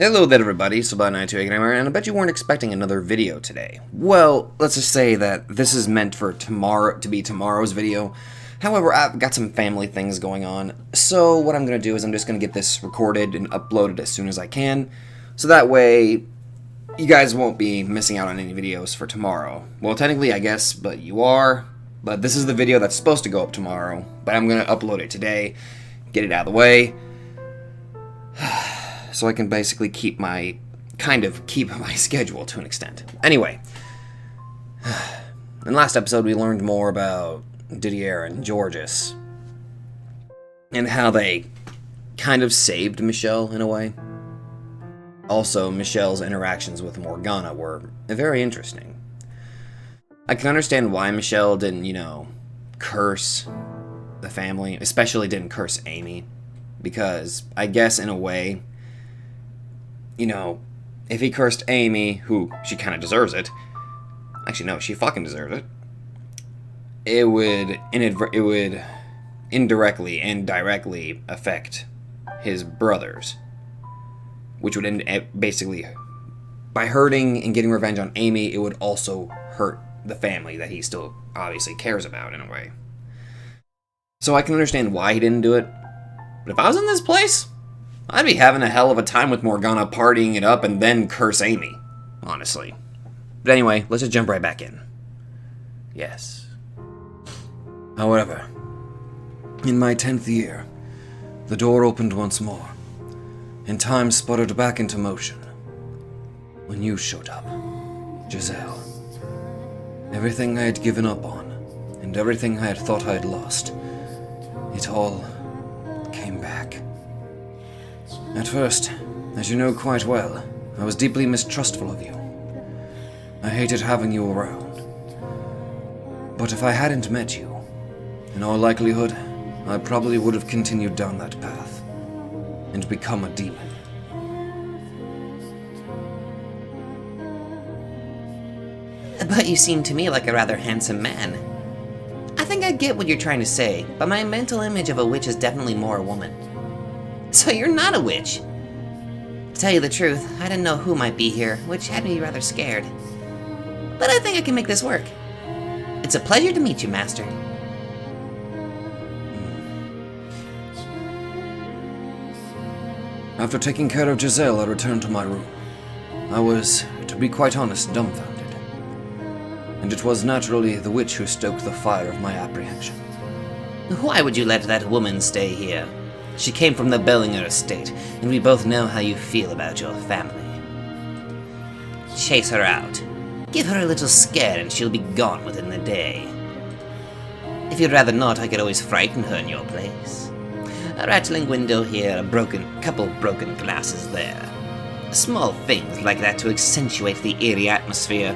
Hello there everybody, Subai92 and I bet you weren't expecting another video today. Well, let's just say that this is meant for tomorrow to be tomorrow's video. However, I've got some family things going on, so what I'm going to do is I'm just going to get this recorded and uploaded as soon as I can, so that way you guys won't be missing out on any videos for tomorrow. Well, technically I guess, but you are, but this is the video that's supposed to go up tomorrow, but I'm going to upload it today, get it out of the way. So I can basically keep my schedule to an extent. Anyway, in the last episode we learned more about Didier and Georges, and how they kind of saved Michel in a way. Also, Michel's interactions with Morgana were very interesting. I can understand why Michel didn't, curse the family, especially didn't curse Amy, because I guess in a way, if he cursed Amy, who she kind of deserves it. Actually, no, she fucking deserves it. It would indirectly and directly affect his brothers, which would basically, by hurting and getting revenge on Amy, it would also hurt the family that he still obviously cares about in a way. So I can understand why he didn't do it, but if I was in this place, I'd be having a hell of a time with Morgana partying it up and then curse Amy, honestly. But anyway, let's just jump right back in. Yes. However, in my 10th year, the door opened once more, and time sputtered back into motion. When you showed up, Giselle. Everything I had given up on, and everything I had thought I had lost, it all came back. At first, as you know quite well, I was deeply mistrustful of you. I hated having you around. But if I hadn't met you, in all likelihood, I probably would have continued down that path, and become a demon. But you seem to me like a rather handsome man. I think I get what you're trying to say, but my mental image of a witch is definitely more a woman. So you're not a witch? To tell you the truth, I didn't know who might be here, which had me rather scared. But I think I can make this work. It's a pleasure to meet you, Master. After taking care of Giselle, I returned to my room. I was, to be quite honest, dumbfounded. And it was naturally the witch who stoked the fire of my apprehension. Why would you let that woman stay here? She came from the Bellinger estate, and we both know how you feel about your family. Chase her out. Give her a little scare and she'll be gone within the day. If you'd rather not, I could always frighten her in your place. A rattling window here, a couple broken glasses there. Small things like that to accentuate the eerie atmosphere.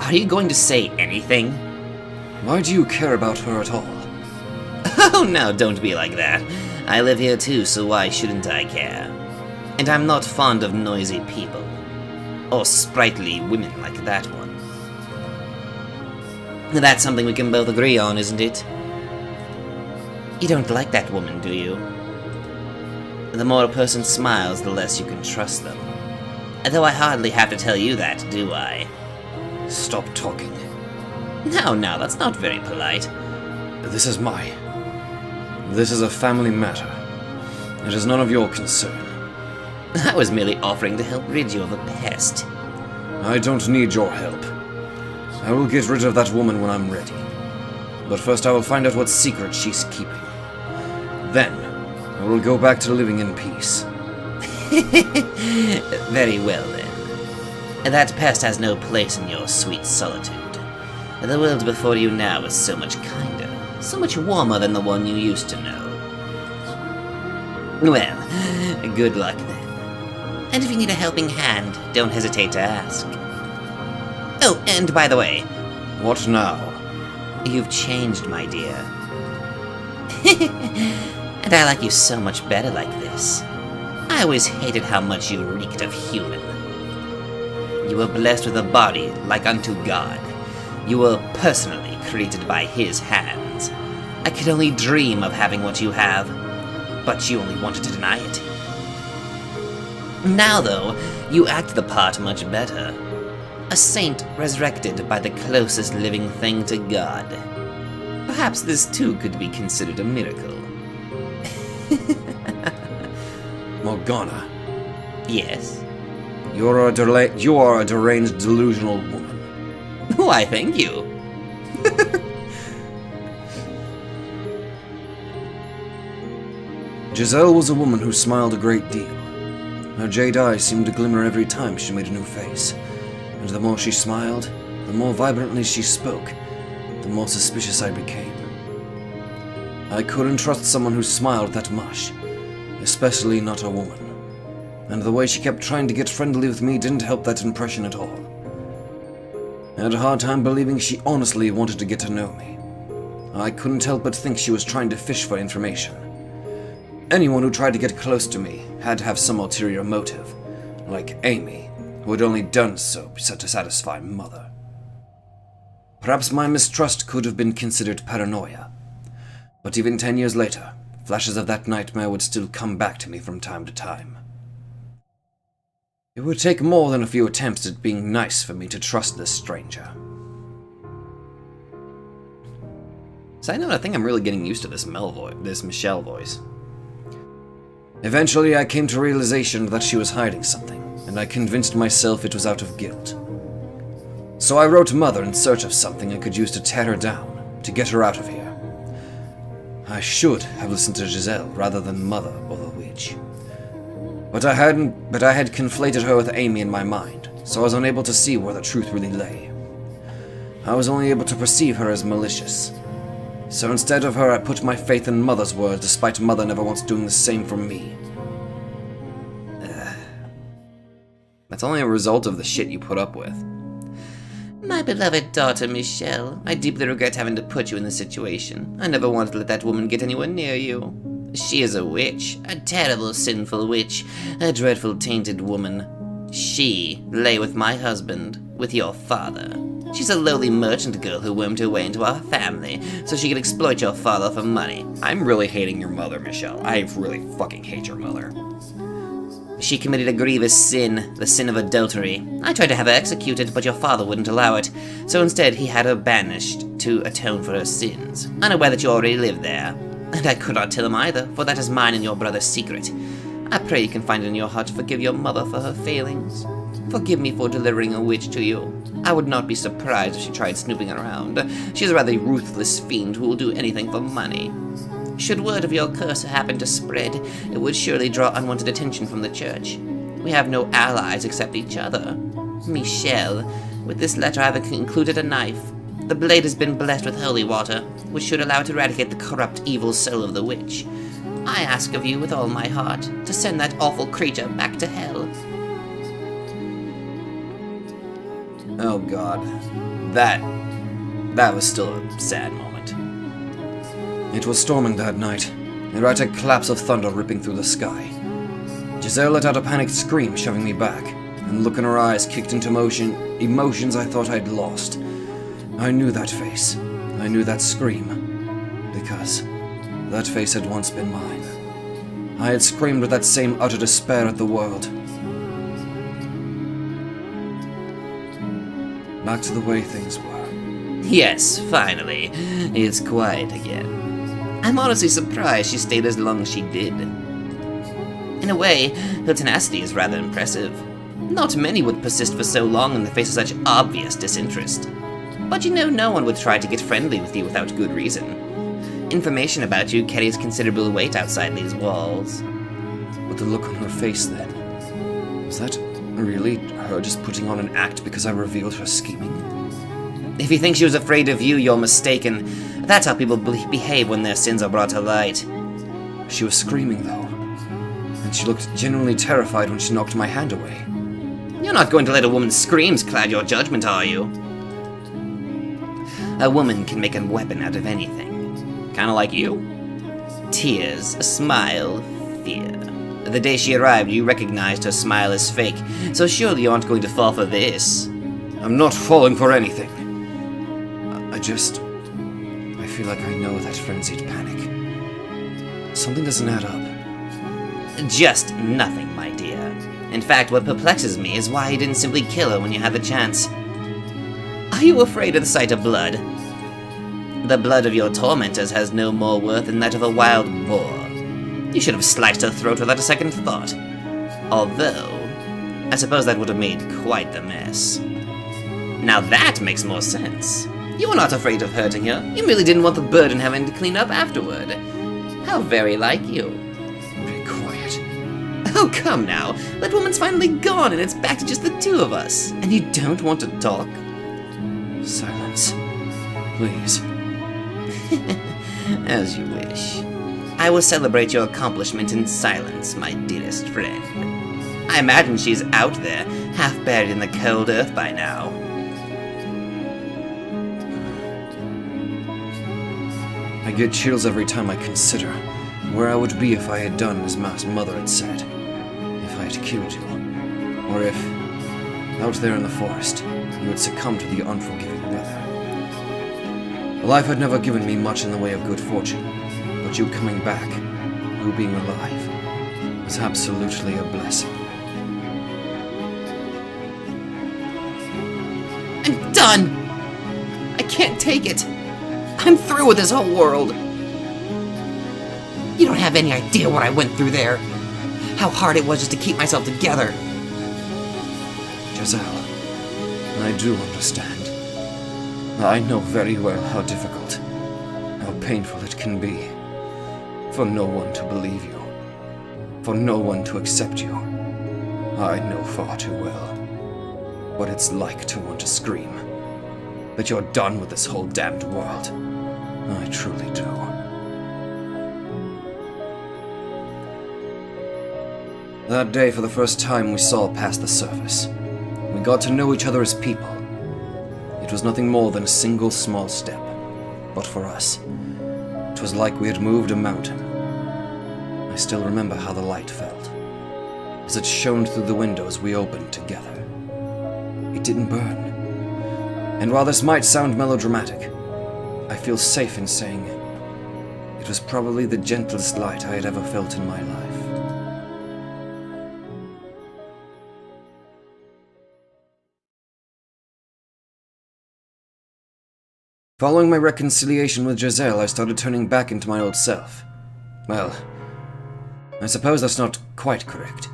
Are you going to say anything? Why do you care about her at all? Oh, now don't be like that. I live here too, so why shouldn't I care? And I'm not fond of noisy people. Or sprightly women like that one. That's something we can both agree on, isn't it? You don't like that woman, do you? The more a person smiles, the less you can trust them. Though I hardly have to tell you that, do I? Stop talking. No, that's not very polite. This is a family matter. It is none of your concern. I was merely offering to help rid you of a pest. I don't need your help. I will get rid of that woman when I'm ready. But first I will find out what secret she's keeping. Then, I will go back to living in peace. Very well then. That pest has no place in your sweet solitude. The world before you now is so much kinder, so much warmer than the one you used to know. Well, good luck then. And if you need a helping hand, don't hesitate to ask. Oh, and by the way... What now? You've changed, my dear. And I like you so much better like this. I always hated how much you reeked of human. You were blessed with a body like unto God. You were personally created by his hands. I could only dream of having what you have, but you only wanted to deny it. Now, though, you act the part much better. A saint resurrected by the closest living thing to God. Perhaps this too could be considered a miracle. Morgana, Yes? you are a deranged, delusional woman. Why, thank you. Giselle was a woman who smiled a great deal. Her jade eyes seemed to glimmer every time she made a new face, and the more she smiled, the more vibrantly she spoke, the more suspicious I became. I couldn't trust someone who smiled that much, especially not a woman, and the way she kept trying to get friendly with me didn't help that impression at all. I had a hard time believing she honestly wanted to get to know me. I couldn't help but think she was trying to fish for information. Anyone who tried to get close to me had to have some ulterior motive, like Amy, who had only done so to satisfy Mother. Perhaps my mistrust could have been considered paranoia, but even 10 years later, flashes of that nightmare would still come back to me from time to time. It would take more than a few attempts at being nice for me to trust this stranger. Side note, I think I'm really getting used to this Michelle voice. Eventually, I came to realization that she was hiding something, and I convinced myself it was out of guilt. So I wrote Mother in search of something I could use to tear her down, to get her out of here. I should have listened to Giselle rather than Mother or the witch. But I had conflated her with Amy in my mind, so I was unable to see where the truth really lay. I was only able to perceive her as malicious. So instead of her, I put my faith in Mother's words, despite Mother never once doing the same for me. That's only a result of the shit you put up with. My beloved daughter, Michelle, I deeply regret having to put you in this situation. I never wanted to let that woman get anywhere near you. She is a witch, a terrible, sinful witch, a dreadful, tainted woman. She lay with my husband, with your father. She's a lowly merchant girl who wormed her way into our family, so she could exploit your father for money. I'm really hating your mother, Michelle. I really fucking hate your mother. She committed a grievous sin, the sin of adultery. I tried to have her executed, but your father wouldn't allow it, so instead he had her banished to atone for her sins, unaware that you already lived there. And I could not tell him either, for that is mine and your brother's secret. I pray you can find it in your heart to forgive your mother for her failings. Forgive me for delivering a witch to you. I would not be surprised if she tried snooping around. She is a rather ruthless fiend who will do anything for money. Should word of your curse happen to spread, it would surely draw unwanted attention from the church. We have no allies except each other. Michelle, with this letter I have included a knife. The blade has been blessed with holy water, which should allow it to eradicate the corrupt, evil soul of the witch. I ask of you with all my heart to send that awful creature back to hell. Oh god. That was still a sad moment. It was storming that night, a erratic collapse of thunder ripping through the sky. Giselle let out a panicked scream, shoving me back, and the look in her eyes kicked into motion emotions I thought I'd lost. I knew that face. I knew that scream. Because that face had once been mine. I had screamed with that same utter despair at the world. Back to the way things were. Yes, finally. It's quiet again. I'm honestly surprised she stayed as long as she did. In a way, her tenacity is rather impressive. Not many would persist for so long in the face of such obvious disinterest. But you know, no one would try to get friendly with you without good reason. Information about you carries considerable weight outside these walls. But the look on her face then, was that really her just putting on an act because I revealed her scheming? If you think she was afraid of you, you're mistaken. That's how people behave when their sins are brought to light. She was screaming though, and she looked genuinely terrified when she knocked my hand away. You're not going to let a woman's screams cloud your judgment, are you? A woman can make a weapon out of anything. Kinda like you. Tears, a smile, fear. The day she arrived, you recognized her smile as fake, so surely you aren't going to fall for this. I'm not falling for anything. I feel like I know that frenzied panic. Something doesn't add up. Just nothing, my dear. In fact, what perplexes me is why you didn't simply kill her when you had the chance. Are you afraid of the sight of blood? The blood of your tormentors has no more worth than that of a wild boar. You should have sliced her throat without a second thought. Although, I suppose that would have made quite the mess. Now that makes more sense. You were not afraid of hurting her. You merely didn't want the burden having to clean up afterward. How very like you. Be quiet. Oh, come now. That woman's finally gone and it's back to just the two of us. And you don't want to talk? Silence. Please. As you wish. I will celebrate your accomplishment in silence, my dearest friend. I imagine she's out there, half buried in the cold earth by now. I get chills every time I consider where I would be if I had done as Ma's mother had said. If I had killed you. Or if, out there in the forest, you had succumbed to the unforgiving weather. Life had never given me much in the way of good fortune, but you coming back, you being alive, was absolutely a blessing. I'm done! I can't take it! I'm through with this whole world! You don't have any idea what I went through there! How hard it was just to keep myself together! Giselle, I do understand. I know very well how difficult, how painful it can be. For no one to believe you. For no one to accept you. I know far too well what it's like to want to scream. That you're done with this whole damned world. I truly do. That day, for the first time, we saw past the surface. We got to know each other as people. It was nothing more than a single small step. But for us, it was like we had moved a mountain. I still remember how the light felt, as it shone through the windows we opened together. It didn't burn. And while this might sound melodramatic, I feel safe in saying it was probably the gentlest light I had ever felt in my life. Following my reconciliation with Giselle, I started turning back into my old self. Well, I suppose that's not quite correct.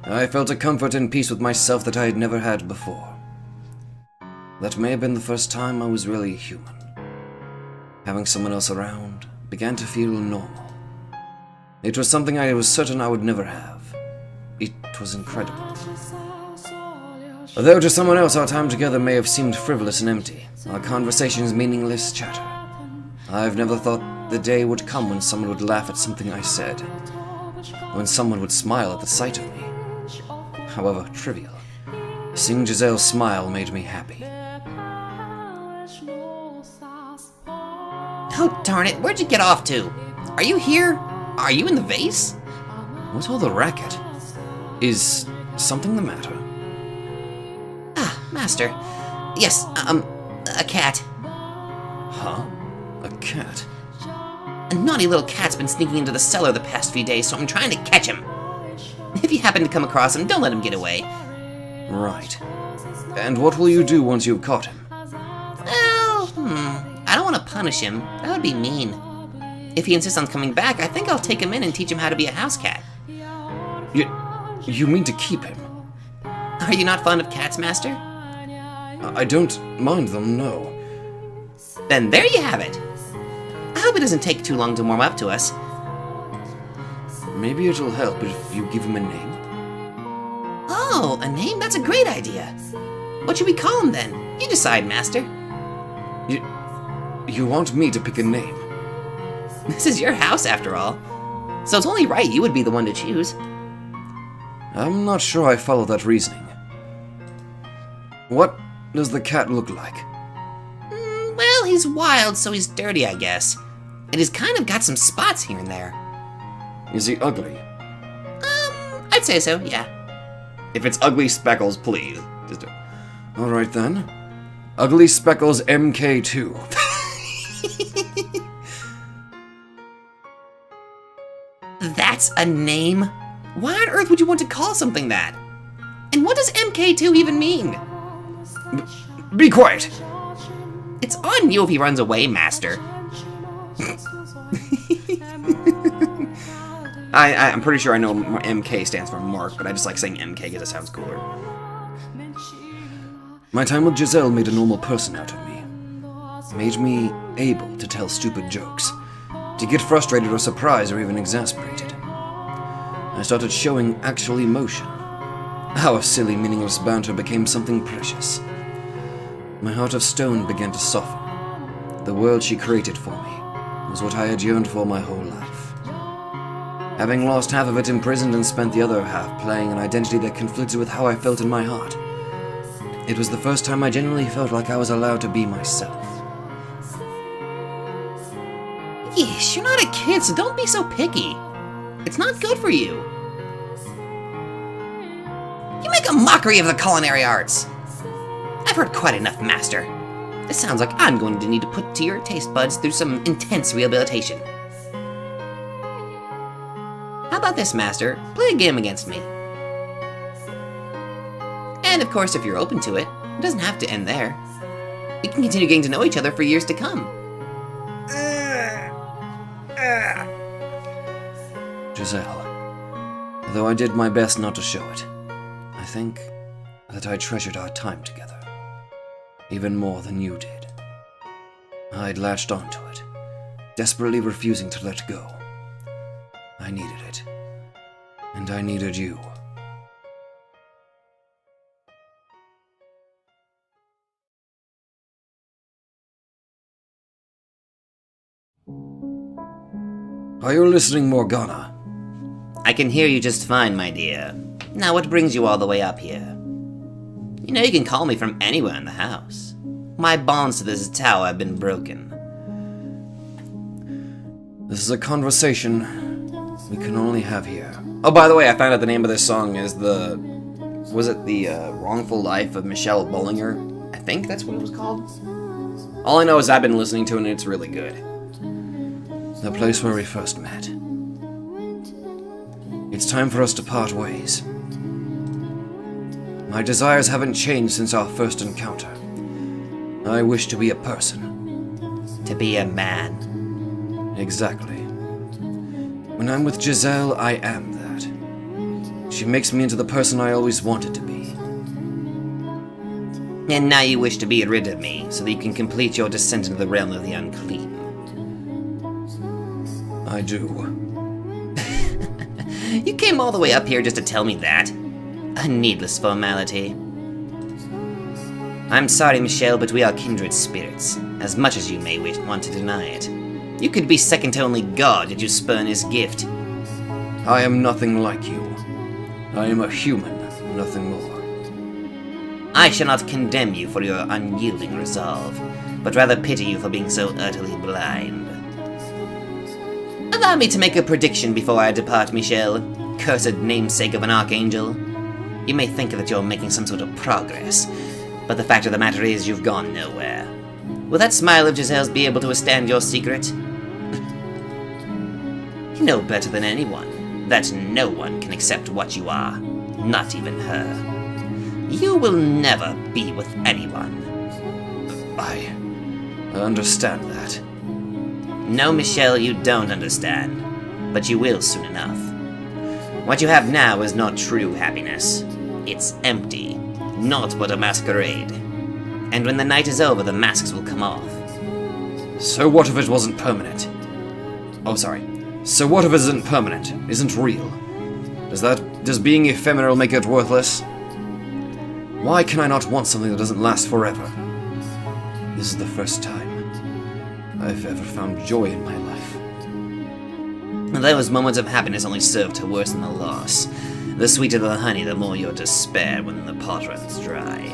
I felt a comfort and peace with myself that I had never had before. That may have been the first time I was really human. Having someone else around began to feel normal. It was something I was certain I would never have. It was incredible. Although to someone else our time together may have seemed frivolous and empty, our conversations meaningless chatter. I've never thought the day would come when someone would laugh at something I said, when someone would smile at the sight of me. However trivial, seeing Giselle's smile made me happy. Oh, darn it, where'd you get off to? Are you here? Are you in the vase? What's all the racket? Is something the matter? Ah, Master. Yes, a cat. Huh? A cat? A naughty little cat's been sneaking into the cellar the past few days, so I'm trying to catch him. If you happen to come across him, don't let him get away. Right. And what will you do once you've caught him? Well, I don't want to punish him. That would be mean. If he insists on coming back, I think I'll take him in and teach him how to be a house cat. You mean to keep him? Are you not fond of cats, Master? I don't mind them, no. Then there you have it. I hope it doesn't take too long to warm up to us. Maybe it'll help if you give him a name. Oh, a name? That's a great idea. What should we call him then? You decide, Master. You want me to pick a name? This is your house, after all. So it's only right you would be the one to choose. I'm not sure I follow that reasoning. What does the cat look like? Well, he's wild, so he's dirty, I guess. And he's kind of got some spots here and there. Is he ugly? I'd say so, yeah. If it's Ugly Speckles, please. Alright then. Ugly Speckles MK2. That's a name? Why on earth would you want to call something that? And what does MK2 even mean? Be quiet! It's on you if he runs away, Master. I'm pretty sure I know MK stands for Mark, but I just like saying MK because it sounds cooler. My time with Giselle made a normal person out of me. Made me able to tell stupid jokes, to get frustrated or surprised or even exasperated. I started showing actual emotion. Our silly, meaningless banter became something precious. My heart of stone began to soften. The world she created for me was what I had yearned for my whole life. Having lost half of it imprisoned and spent the other half playing an identity that conflicted with how I felt in my heart, it was the first time I genuinely felt like I was allowed to be myself. Yeesh, you're not a kid, so don't be so picky. It's not good for you. You make a mockery of the culinary arts. I've heard quite enough, Master. This sounds like I'm going to need to put to your taste buds through some intense rehabilitation. How about this, Master? Play a game against me. And of course, if you're open to it, it doesn't have to end there. We can continue getting to know each other for years to come. Giselle, though I did my best not to show it, I think that I treasured our time together, even more than you did. I'd latched onto it, desperately refusing to let go. I needed it, and I needed you. Are you listening, Morgana? I can hear you just fine, my dear. Now, what brings you all the way up here? You know you can call me from anywhere in the house. My bonds to this tower have been broken. This is a conversation we can only have here. Oh, by the way, I found out the name of this song is the... Was it the Wrongful Life of Michelle Bollinger? I think that's what it was called. All I know is I've been listening to it and it's really good. The place where we first met. It's time for us to part ways. My desires haven't changed since our first encounter. I wish to be a person. To be a man. Exactly. When I'm with Giselle, I am that. She makes me into the person I always wanted to be. And now you wish to be rid of me, so that you can complete your descent into the realm of the unclean. I do. You came all the way up here just to tell me that? A needless formality. I'm sorry, Michelle, but we are kindred spirits, as much as you may want to deny it. You could be second to only God did you spurn his gift. I am nothing like you. I am a human, nothing more. I shall not condemn you for your unyielding resolve, but rather pity you for being so utterly blind. Allow me to make a prediction before I depart, Michelle, cursed namesake of an archangel. You may think that you're making some sort of progress, but the fact of the matter is you've gone nowhere. Will that smile of Giselle's be able to withstand your secret? You know better than anyone that no one can accept what you are, not even her. You will never be with anyone. I understand that. No, Michelle, you don't understand, but you will soon enough. What you have now is not true happiness. It's empty, naught but a masquerade. And when the night is over, the masks will come off. So what if it wasn't permanent? Oh, sorry. So what if it isn't permanent, isn't real? Does being ephemeral make it worthless? Why can I not want something that doesn't last forever? This is the first time I've ever found joy in my life. Those moments of happiness only serve to worsen the loss. The sweeter the honey, the more your despair when the pot runs dry.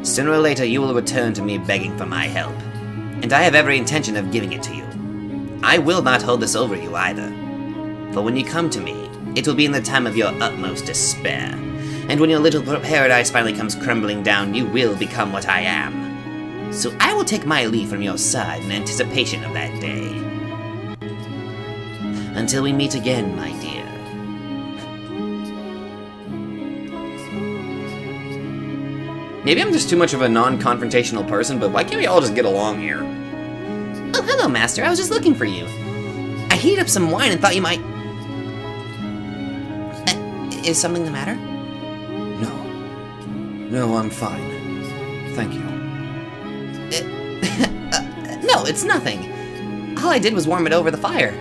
Sooner or later, you will return to me begging for my help, and I have every intention of giving it to you. I will not hold this over you either, for when you come to me, it will be in the time of your utmost despair, and when your little paradise finally comes crumbling down, you will become what I am. So I will take my leave from your side in anticipation of that day. Until we meet again, my dear, Maybe I'm just too much of a non-confrontational person, but why can't we all just get along here? Oh, hello, Master. I was just looking for you. I heated up some wine and thought you might... is something the matter? No. No, I'm fine. Thank you. No, it's nothing. All I did was warm it over the fire.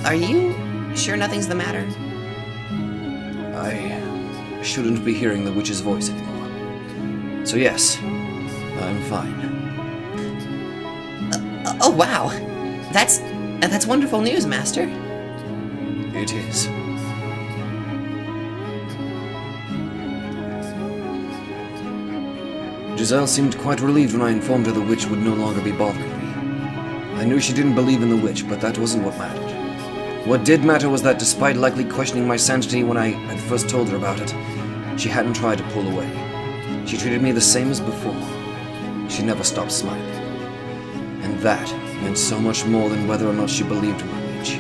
Are you sure nothing's the matter? I shouldn't be hearing the witch's voice anymore. So yes, I'm fine. Oh, wow. That's wonderful news, Master. It is. Giselle seemed quite relieved when I informed her the witch would no longer be bothering me. I knew she didn't believe in the witch, but that wasn't what mattered. What did matter was that despite likely questioning my sanity when I had first told her about it, she hadn't tried to pull away. She treated me the same as before. She never stopped smiling. And that meant so much more than whether or not she believed in the witch.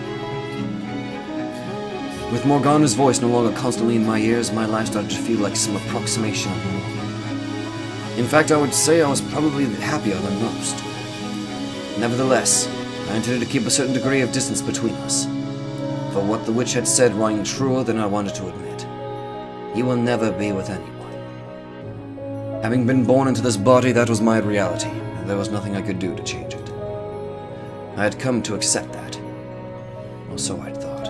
With Morgana's voice no longer constantly in my ears, my life started to feel like some approximation of normal. In fact, I would say I was probably happier than most. Nevertheless, I intended to keep a certain degree of distance between us. For what the witch had said rang truer than I wanted to admit. You will never be with anyone. Having been born into this body, that was my reality, and there was nothing I could do to change it. I had come to accept that. Or so I'd thought.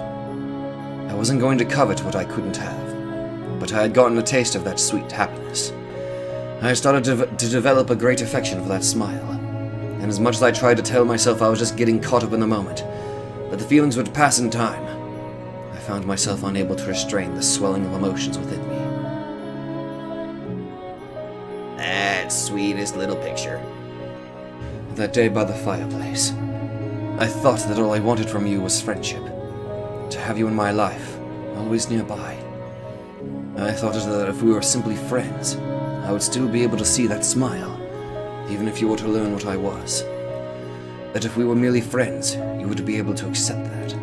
I wasn't going to covet what I couldn't have, but I had gotten a taste of that sweet happiness. I started to develop a great affection for that smile, and as much as I tried to tell myself I was just getting caught up in the moment, that the feelings would pass in time, I found myself unable to restrain the swelling of emotions within me. That sweetest little picture. That day by the fireplace, I thought that all I wanted from you was friendship, to have you in my life, always nearby. I thought that if we were simply friends, I would still be able to see that smile, even if you were to learn what I was. That if we were merely friends, you would be able to accept that.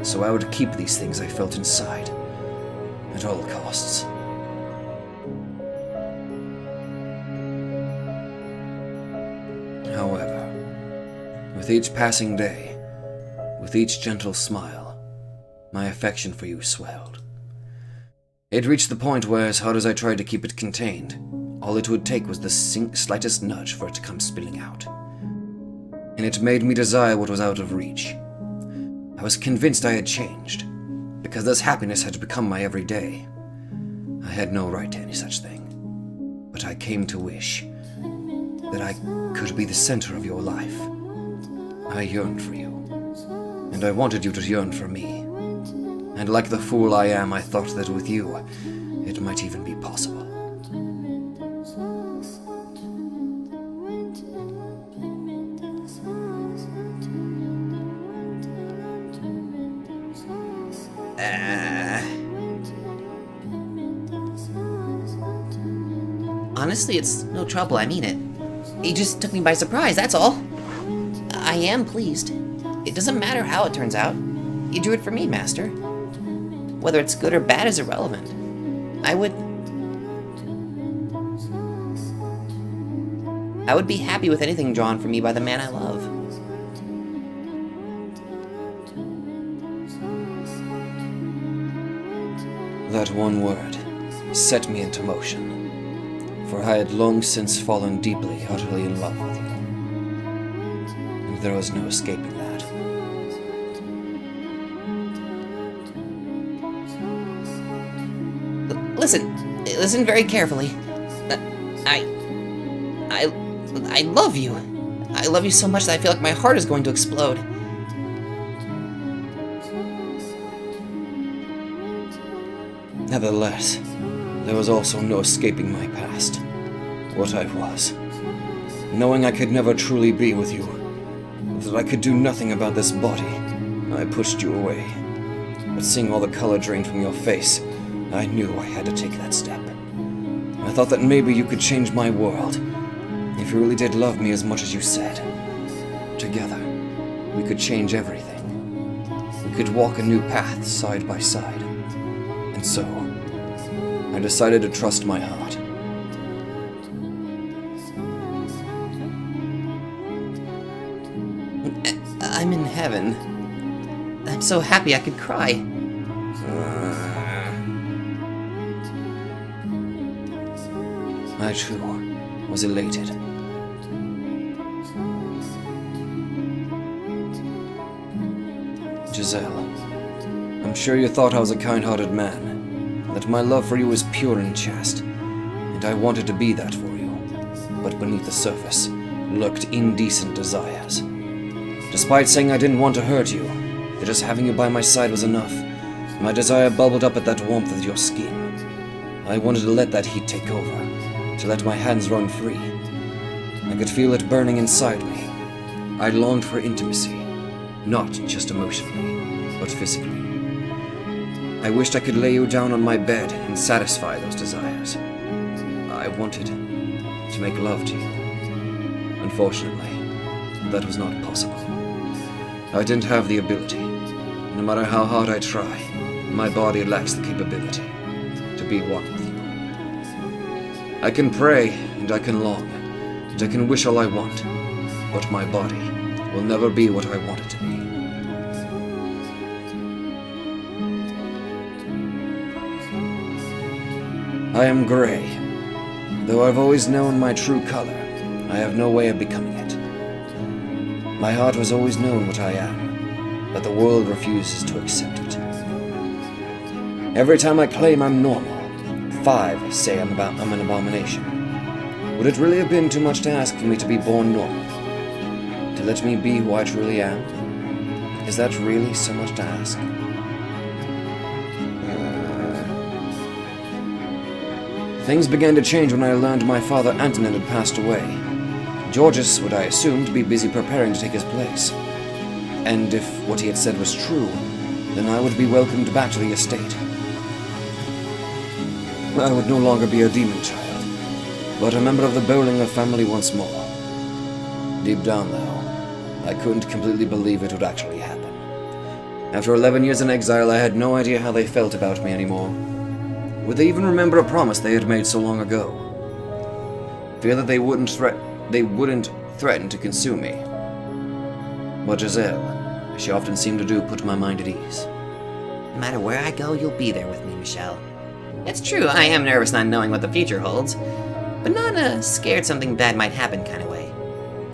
So I would keep these things I felt inside, at all costs. However, with each passing day, with each gentle smile, my affection for you swelled. It reached the point where, as hard as I tried to keep it contained, all it would take was the slightest nudge for it to come spilling out. And it made me desire what was out of reach. I was convinced I had changed, because this happiness had become my everyday. I had no right to any such thing, but I came to wish that I could be the center of your life. I yearned for you, and I wanted you to yearn for me. And like the fool I am, I thought that with you, it might even be possible. Honestly, it's no trouble, I mean it. He just took me by surprise, that's all. I am pleased. It doesn't matter how it turns out. You drew it for me, Master. Whether it's good or bad is irrelevant. I would be happy with anything drawn for me by the man I love. That one word set me into motion, for I had long since fallen deeply, utterly in love with you. And there was no escaping that. Listen very carefully. I love you. I love you so much that I feel like my heart is going to explode. Nevertheless, there was also no escaping my past. What I was. Knowing I could never truly be with you, that I could do nothing about this body, I pushed you away. But seeing all the color drained from your face, I knew I had to take that step. I thought that maybe you could change my world, if you really did love me as much as you said. Together, we could change everything. We could walk a new path side by side. And so, I decided to trust my heart. I'm in heaven. I'm so happy I could cry. I too was elated. Giselle, I'm sure you thought I was a kind-hearted man, that my love for you was pure and chaste, and I wanted to be that for you. But beneath the surface lurked indecent desires. Despite saying I didn't want to hurt you, that just having you by my side was enough, my desire bubbled up at that warmth of your skin. I wanted to let that heat take over, to let my hands run free. I could feel it burning inside me. I longed for intimacy, not just emotionally, but physically. I wished I could lay you down on my bed and satisfy those desires. I wanted to make love to you. Unfortunately, that was not possible. I didn't have the ability. No matter how hard I try, my body lacks the capability to be one with you. I can pray, and I can long, and I can wish all I want, but my body will never be what I want it to be. I am gray. Though I've always known my true color, I have no way of becoming it. My heart has always known what I am, but the world refuses to accept it. Every time I claim I'm normal, 5 say I'm an abomination. Would it really have been too much to ask for me to be born normal? To let me be who I truly am? Is that really so much to ask? Things began to change when I learned my father Antonin had passed away. Georges would, I assumed, be busy preparing to take his place. And if what he had said was true, then I would be welcomed back to the estate. I would no longer be a demon child, but a member of the Bollinger family once more. Deep down, though, I couldn't completely believe it would actually happen. After 11 years in exile, I had no idea how they felt about me anymore. Would they even remember a promise they had made so long ago? Fear that they wouldn't threaten to consume me. But Giselle, as she often seemed to do, put my mind at ease. No matter where I go, you'll be there with me, Michelle. It's true, I am nervous not knowing what the future holds, but not in a scared something bad might happen kind of way.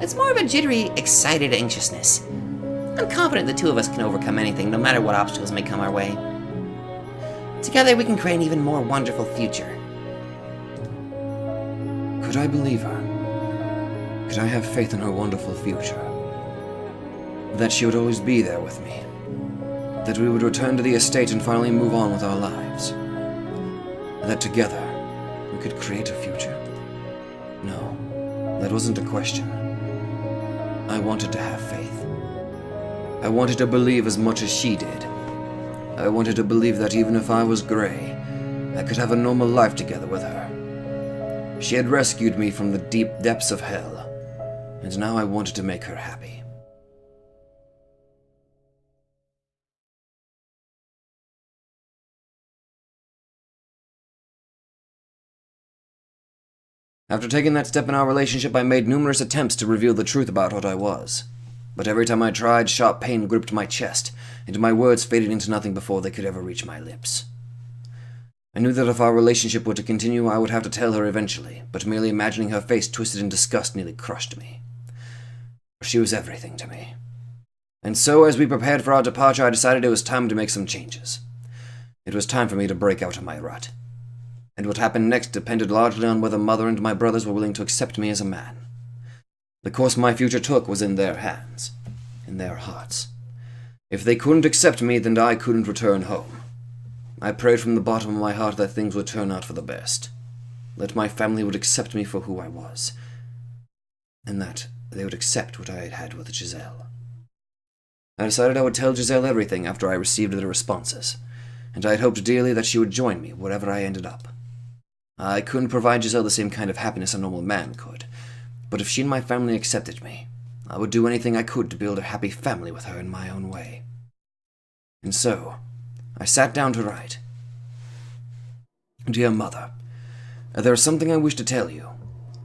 It's more of a jittery, excited anxiousness. I'm confident the two of us can overcome anything, no matter what obstacles may come our way. Together we can create an even more wonderful future. Could I believe her? Could I have faith in her wonderful future? That she would always be there with me. That we would return to the estate and finally move on with our lives. That together we could create a future. No, that wasn't a question. I wanted to have faith. I wanted to believe as much as she did. I wanted to believe that even if I was gray, I could have a normal life together with her. She had rescued me from the deep depths of hell, and now I wanted to make her happy. After taking that step in our relationship, I made numerous attempts to reveal the truth about what I was. But every time I tried, sharp pain gripped my chest, and my words faded into nothing before they could ever reach my lips. I knew that if our relationship were to continue, I would have to tell her eventually, but merely imagining her face twisted in disgust nearly crushed me. She was everything to me. And so, as we prepared for our departure, I decided it was time to make some changes. It was time for me to break out of my rut. And what happened next depended largely on whether Mother and my brothers were willing to accept me as a man. The course my future took was in their hands, in their hearts. If they couldn't accept me, then I couldn't return home. I prayed from the bottom of my heart that things would turn out for the best, that my family would accept me for who I was, and that they would accept what I had had with Giselle. I decided I would tell Giselle everything after I received the responses, and I had hoped dearly that she would join me wherever I ended up. I couldn't provide Giselle the same kind of happiness a normal man could, but if she and my family accepted me, I would do anything I could to build a happy family with her in my own way. And so, I sat down to write. Dear Mother, there is something I wish to tell you,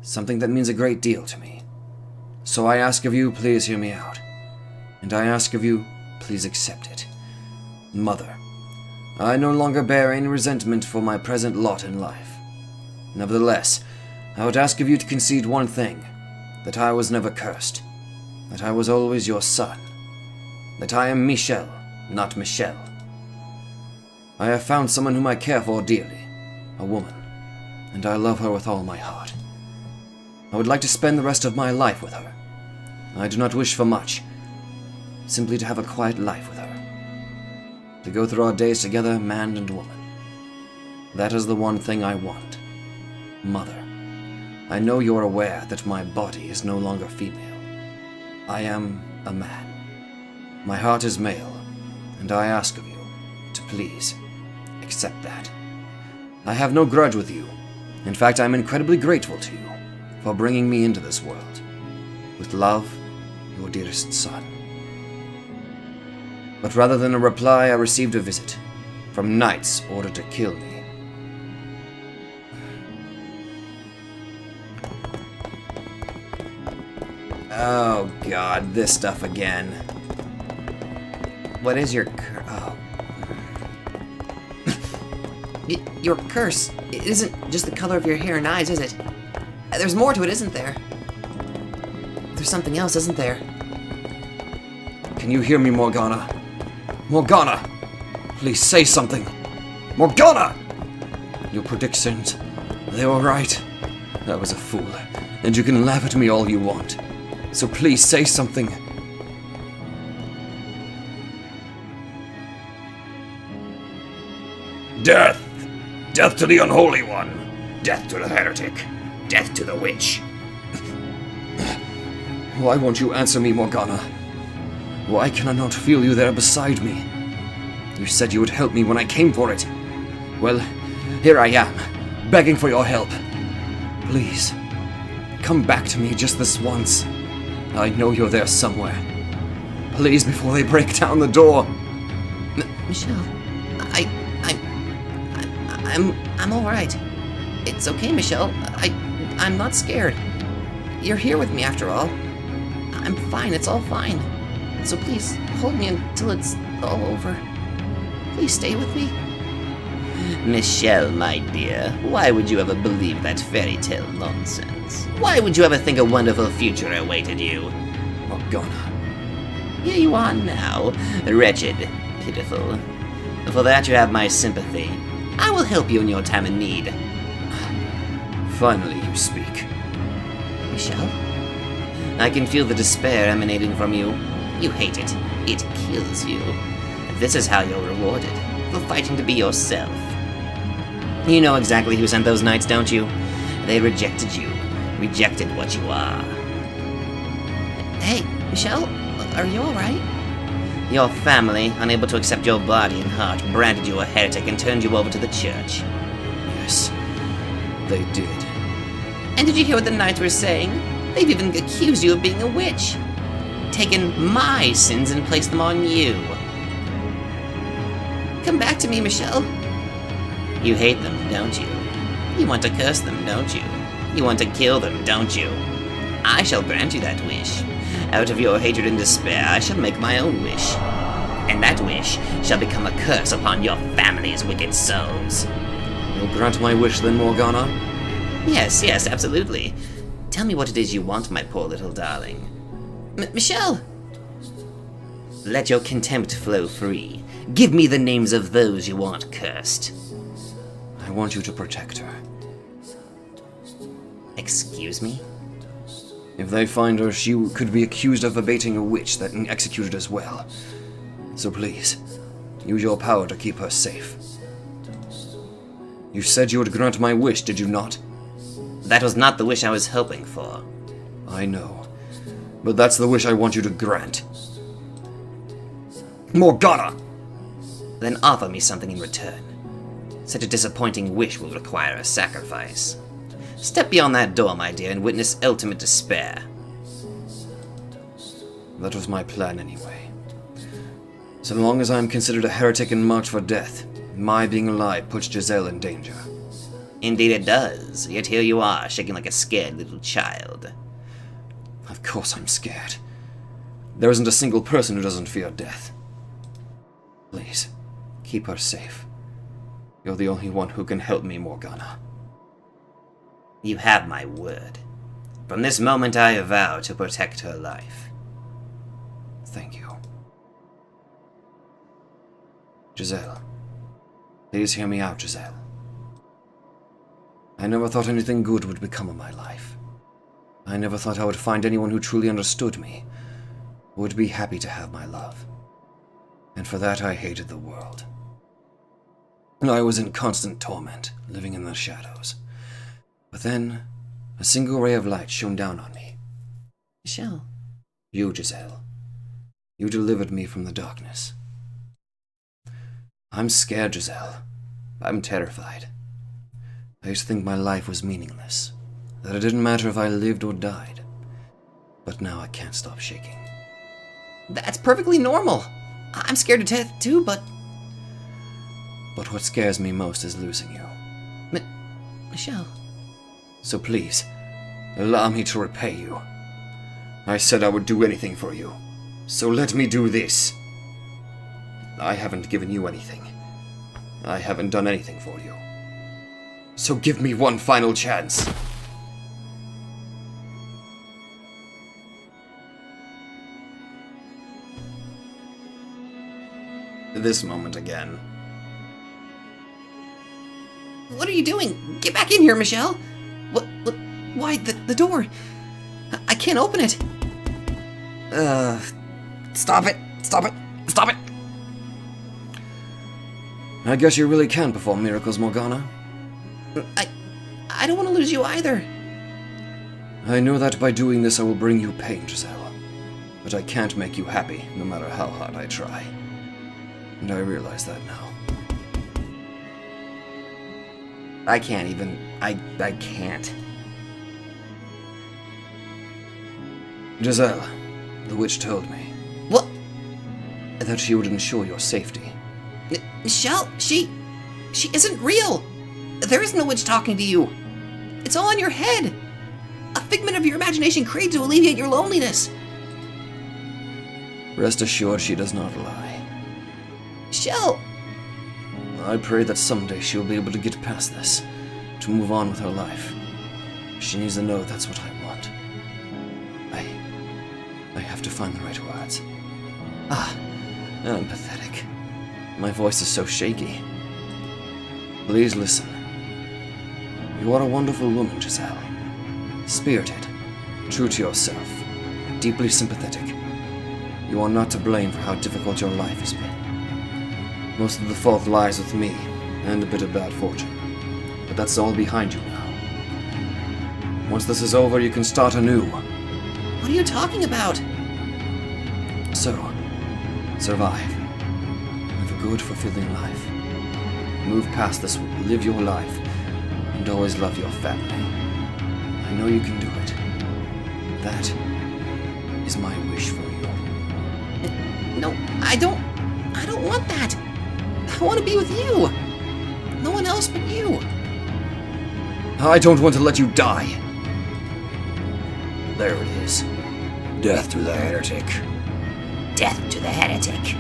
something that means a great deal to me. So I ask of you, please hear me out. And I ask of you, please accept it. Mother, I no longer bear any resentment for my present lot in life. Nevertheless, I would ask of you to concede one thing, that I was never cursed, that I was always your son, that I am Michel, not Michelle. I have found someone whom I care for dearly, a woman, and I love her with all my heart. I would like to spend the rest of my life with her. I do not wish for much, simply to have a quiet life with her, to go through our days together, man and woman. That is the one thing I want. Mother, I know you are aware that my body is no longer female. I am a man. My heart is male, and I ask of you to please accept that. I have no grudge with you. In fact, I am incredibly grateful to you for bringing me into this world. With love, your dearest son. But rather than a reply, I received a visit from knights ordered to kill me. Oh God, this stuff again. What is your Your curse, it isn't just the color of your hair and eyes, is it? There's more to it, isn't there? There's something else, isn't there? Can you hear me, Morgana? Morgana! Please say something! Morgana! Your predictions, they were right. I was a fool, and you can laugh at me all you want. So please say something. Death! Death to the unholy one! Death to the heretic! Death to the witch! Why won't you answer me, Morgana? Why can I not feel you there beside me? You said you would help me when I came for it. Well, here I am, begging for your help. Please, come back to me just this once. I know you're there somewhere. Please, before they break down the door. Michelle, I'm all right. It's okay, Michelle. I'm not scared. You're here with me after all. I'm fine. It's all fine. So please hold me until it's all over. Please stay with me. Michelle, my dear, why would you ever believe that fairy tale nonsense? Why would you ever think a wonderful future awaited you? Morgana. Here you are now, wretched, pitiful. For that you have my sympathy. I will help you in your time of need. Finally, you speak. Michelle? I can feel the despair emanating from you. You hate it. It kills you. This is how you're rewarded, for fighting to be yourself. You know exactly who sent those knights, don't you? They rejected you. Rejected what you are. Hey, Michelle, are you all right? Your family, unable to accept your body and heart, branded you a heretic and turned you over to the church. Yes, they did. And did you hear what the knights were saying? They've even accused you of being a witch. Taken my sins and placed them on you. Come back to me, Michelle. You hate them, don't you? You want to curse them, don't you? You want to kill them, don't you? I shall grant you that wish. Out of your hatred and despair, I shall make my own wish. And that wish shall become a curse upon your family's wicked souls. You'll grant my wish then, Morgana? Yes, absolutely. Tell me what it is you want, my poor little darling. Michelle! Let your contempt flow free. Give me the names of those you want cursed. I want you to protect her. Excuse me? If they find her, she could be accused of abating a witch that and executed as well. So please, use your power to keep her safe. You said you would grant my wish, did you not? That was not the wish I was hoping for. I know, but that's the wish I want you to grant. Morgana! Then offer me something in return. Such a disappointing wish will require a sacrifice. Step beyond that door, my dear, and witness ultimate despair. That was my plan anyway. So long as I am considered a heretic and marked for death, my being alive puts Giselle in danger. Indeed it does, yet here you are, shaking like a scared little child. Of course I'm scared. There isn't a single person who doesn't fear death. Please, keep her safe. You're the only one who can help me, Morgana. You have my word. From this moment I vow to protect her life. Thank you. Giselle. Please hear me out, Giselle. I never thought anything good would become of my life. I never thought I would find anyone who truly understood me, who would be happy to have my love. And for that I hated the world. And I was in constant torment, living in the shadows. But then, a single ray of light shone down on me. Michelle. You, Giselle. You delivered me from the darkness. I'm scared, Giselle. I'm terrified. I used to think my life was meaningless, that it didn't matter if I lived or died. But now I can't stop shaking. That's perfectly normal. I'm scared to death too, but what scares me most is losing you. Michelle. So please, allow me to repay you. I said I would do anything for you, so let me do this. I haven't given you anything. I haven't done anything for you. So give me one final chance. This moment again. What are you doing? Get back in here, Michelle. Why, the door? I can't open it. Stop it. Stop it. Stop it. I guess you really can perform miracles, Morgana. I don't want to lose you either. I know that by doing this I will bring you pain, Giselle. But I can't make you happy, no matter how hard I try. And I realize that now. I can't even... I can't. Giselle, the witch told me. What? That she would ensure your safety. Michelle, she isn't real. There is no witch talking to you. It's all in your head. A figment of your imagination created to alleviate your loneliness. Rest assured she does not lie. Michelle! I pray that someday she will be able to get past this, to move on with her life. She needs to know that's what I want. I have to find the right words. I'm pathetic. My voice is so shaky. Please listen. You are a wonderful woman, Giselle. Spirited, true to yourself, deeply sympathetic. You are not to blame for how difficult your life has been. Most of the fault lies with me, and a bit of bad fortune. But that's all behind you now. Once this is over, you can start anew. What are you talking about? So, survive. Live a good, fulfilling life. Move past this, live your life, and always love your family. I know you can do it. That is my wish for you. No, I don't want that. I want to be with you. No one else but you. I don't want to let you die. There it is. Death to the heretic. Death to the heretic.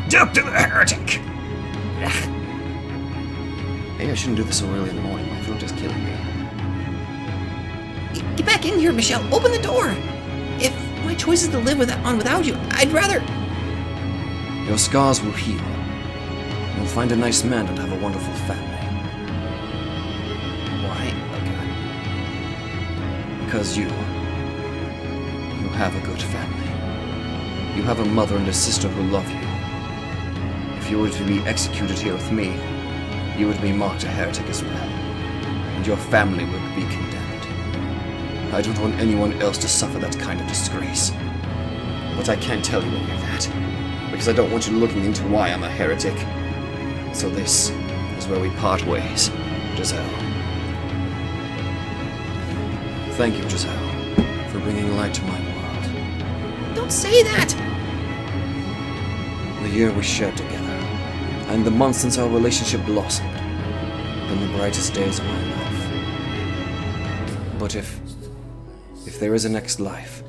Death to the heretic! Maybe I shouldn't do this so early in the morning. My throat is killing me. Get back in here, Michelle. Open the door. If my choice is to live without you, I'd rather... Your scars will heal. You'll find a nice man and have a wonderful family. Why? Okay. Because you have a good family. You have a mother and a sister who love you. If you were to be executed here with me, you would be marked a heretic as well, and your family would be condemned. I don't want anyone else to suffer that kind of disgrace. But I can't tell you any of that, because I don't want you looking into why I'm a heretic. So this is where we part ways, Giselle. Thank you, Giselle, for bringing light to my world. Don't say that! The year we shared together, and the months since our relationship blossomed, been the brightest days of my life. But if there is a next life,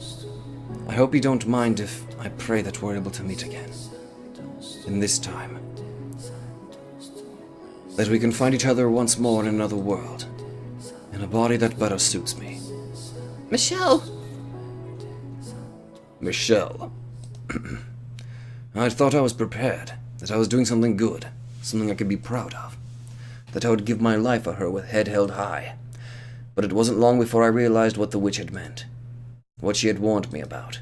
I hope you don't mind if I pray that we're able to meet again. In this time. That we can find each other once more in another world. In a body that better suits me. Michelle! Michelle. I thought I was prepared. That I was doing something good. Something I could be proud of. That I would give my life for her with head held high. But it wasn't long before I realized what the witch had meant. What she had warned me about.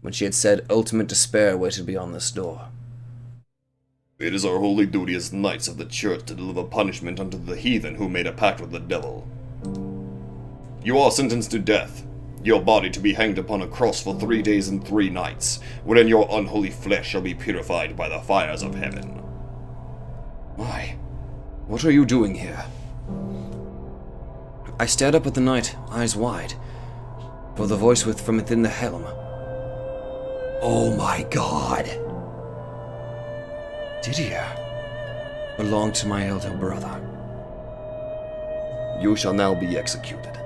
When she had said ultimate despair waited beyond this door. It is our holy duty as knights of the church to deliver punishment unto the heathen who made a pact with the devil. You are sentenced to death, your body to be hanged upon a cross for 3 days and 3 nights, wherein your unholy flesh shall be purified by the fires of heaven. Why? What are you doing here? I stared up at the night, eyes wide, for the voice from within the helm. Oh my God! Didier belonged to my elder brother. You shall now be executed.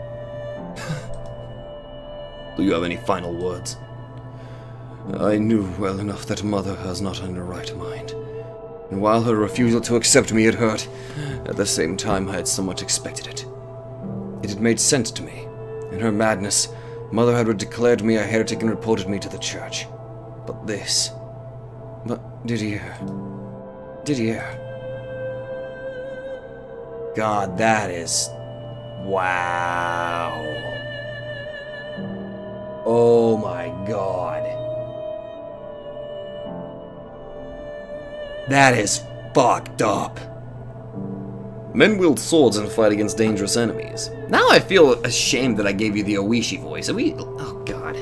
Do you have any final words? I knew well enough that Mother was not in her right mind. And while her refusal to accept me had hurt, at the same time I had somewhat expected it. It had made sense to me. In her madness, Mother had declared me a heretic and reported me to the church. But this... But Didier... God, that is... Wow. Oh my God. That is fucked up. Men wield swords and fight against dangerous enemies. Now I feel ashamed that I gave you the Oishi voice. Oh God.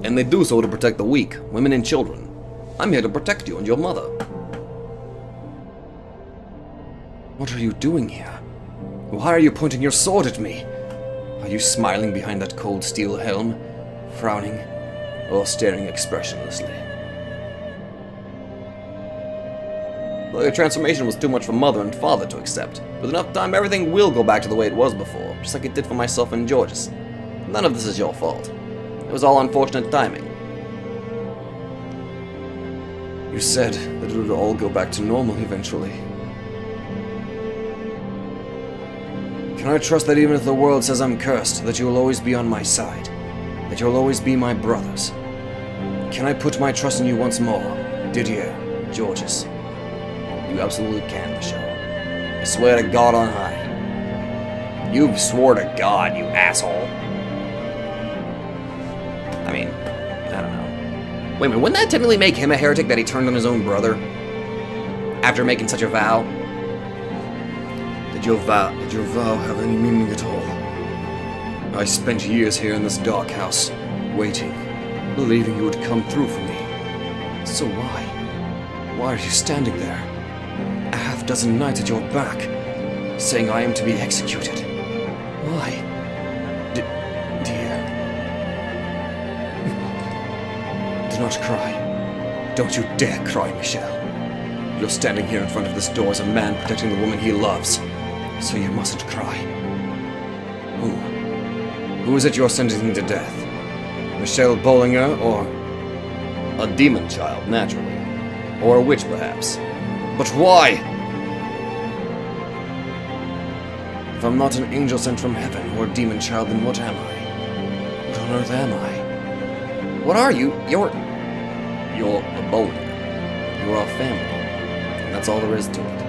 And they do so to protect the weak, women and children. I'm here to protect you and your mother. What are you doing here? Why are you pointing your sword at me? Are you smiling behind that cold steel helm, frowning, or staring expressionlessly? Well, your transformation was too much for Mother and Father to accept. With enough time, everything will go back to the way it was before, just like it did for myself and Georges. None of this is your fault. It was all unfortunate timing. You said that it would all go back to normal eventually. Can I trust that even if the world says I'm cursed, that you'll always be on my side? That you'll always be my brothers? Can I put my trust in you once more? Didier, Georges. You absolutely can, Michelle. I swear to God on high. You swore to God, you asshole. I mean, I don't know. Wait a minute, wouldn't that technically make him a heretic that he turned on his own brother? After making such a vow? Did your vow have any meaning at all? I spent years here in this dark house, waiting, believing you would come through for me. So why? Why are you standing there? A half-dozen knights at your back, saying I am to be executed. Why? Dear. Do not cry. Don't you dare cry, Michelle. You're standing here in front of this door as a man protecting the woman he loves. So you mustn't cry. Who? Who is it you're sentencing to death? Michelle Bollinger, or... A demon child, naturally. or a witch, perhaps. But why? If I'm not an angel sent from heaven, or a demon child, then what am I? What on earth am I? What are you? You're a Bollinger. You're our family. And that's all there is to it.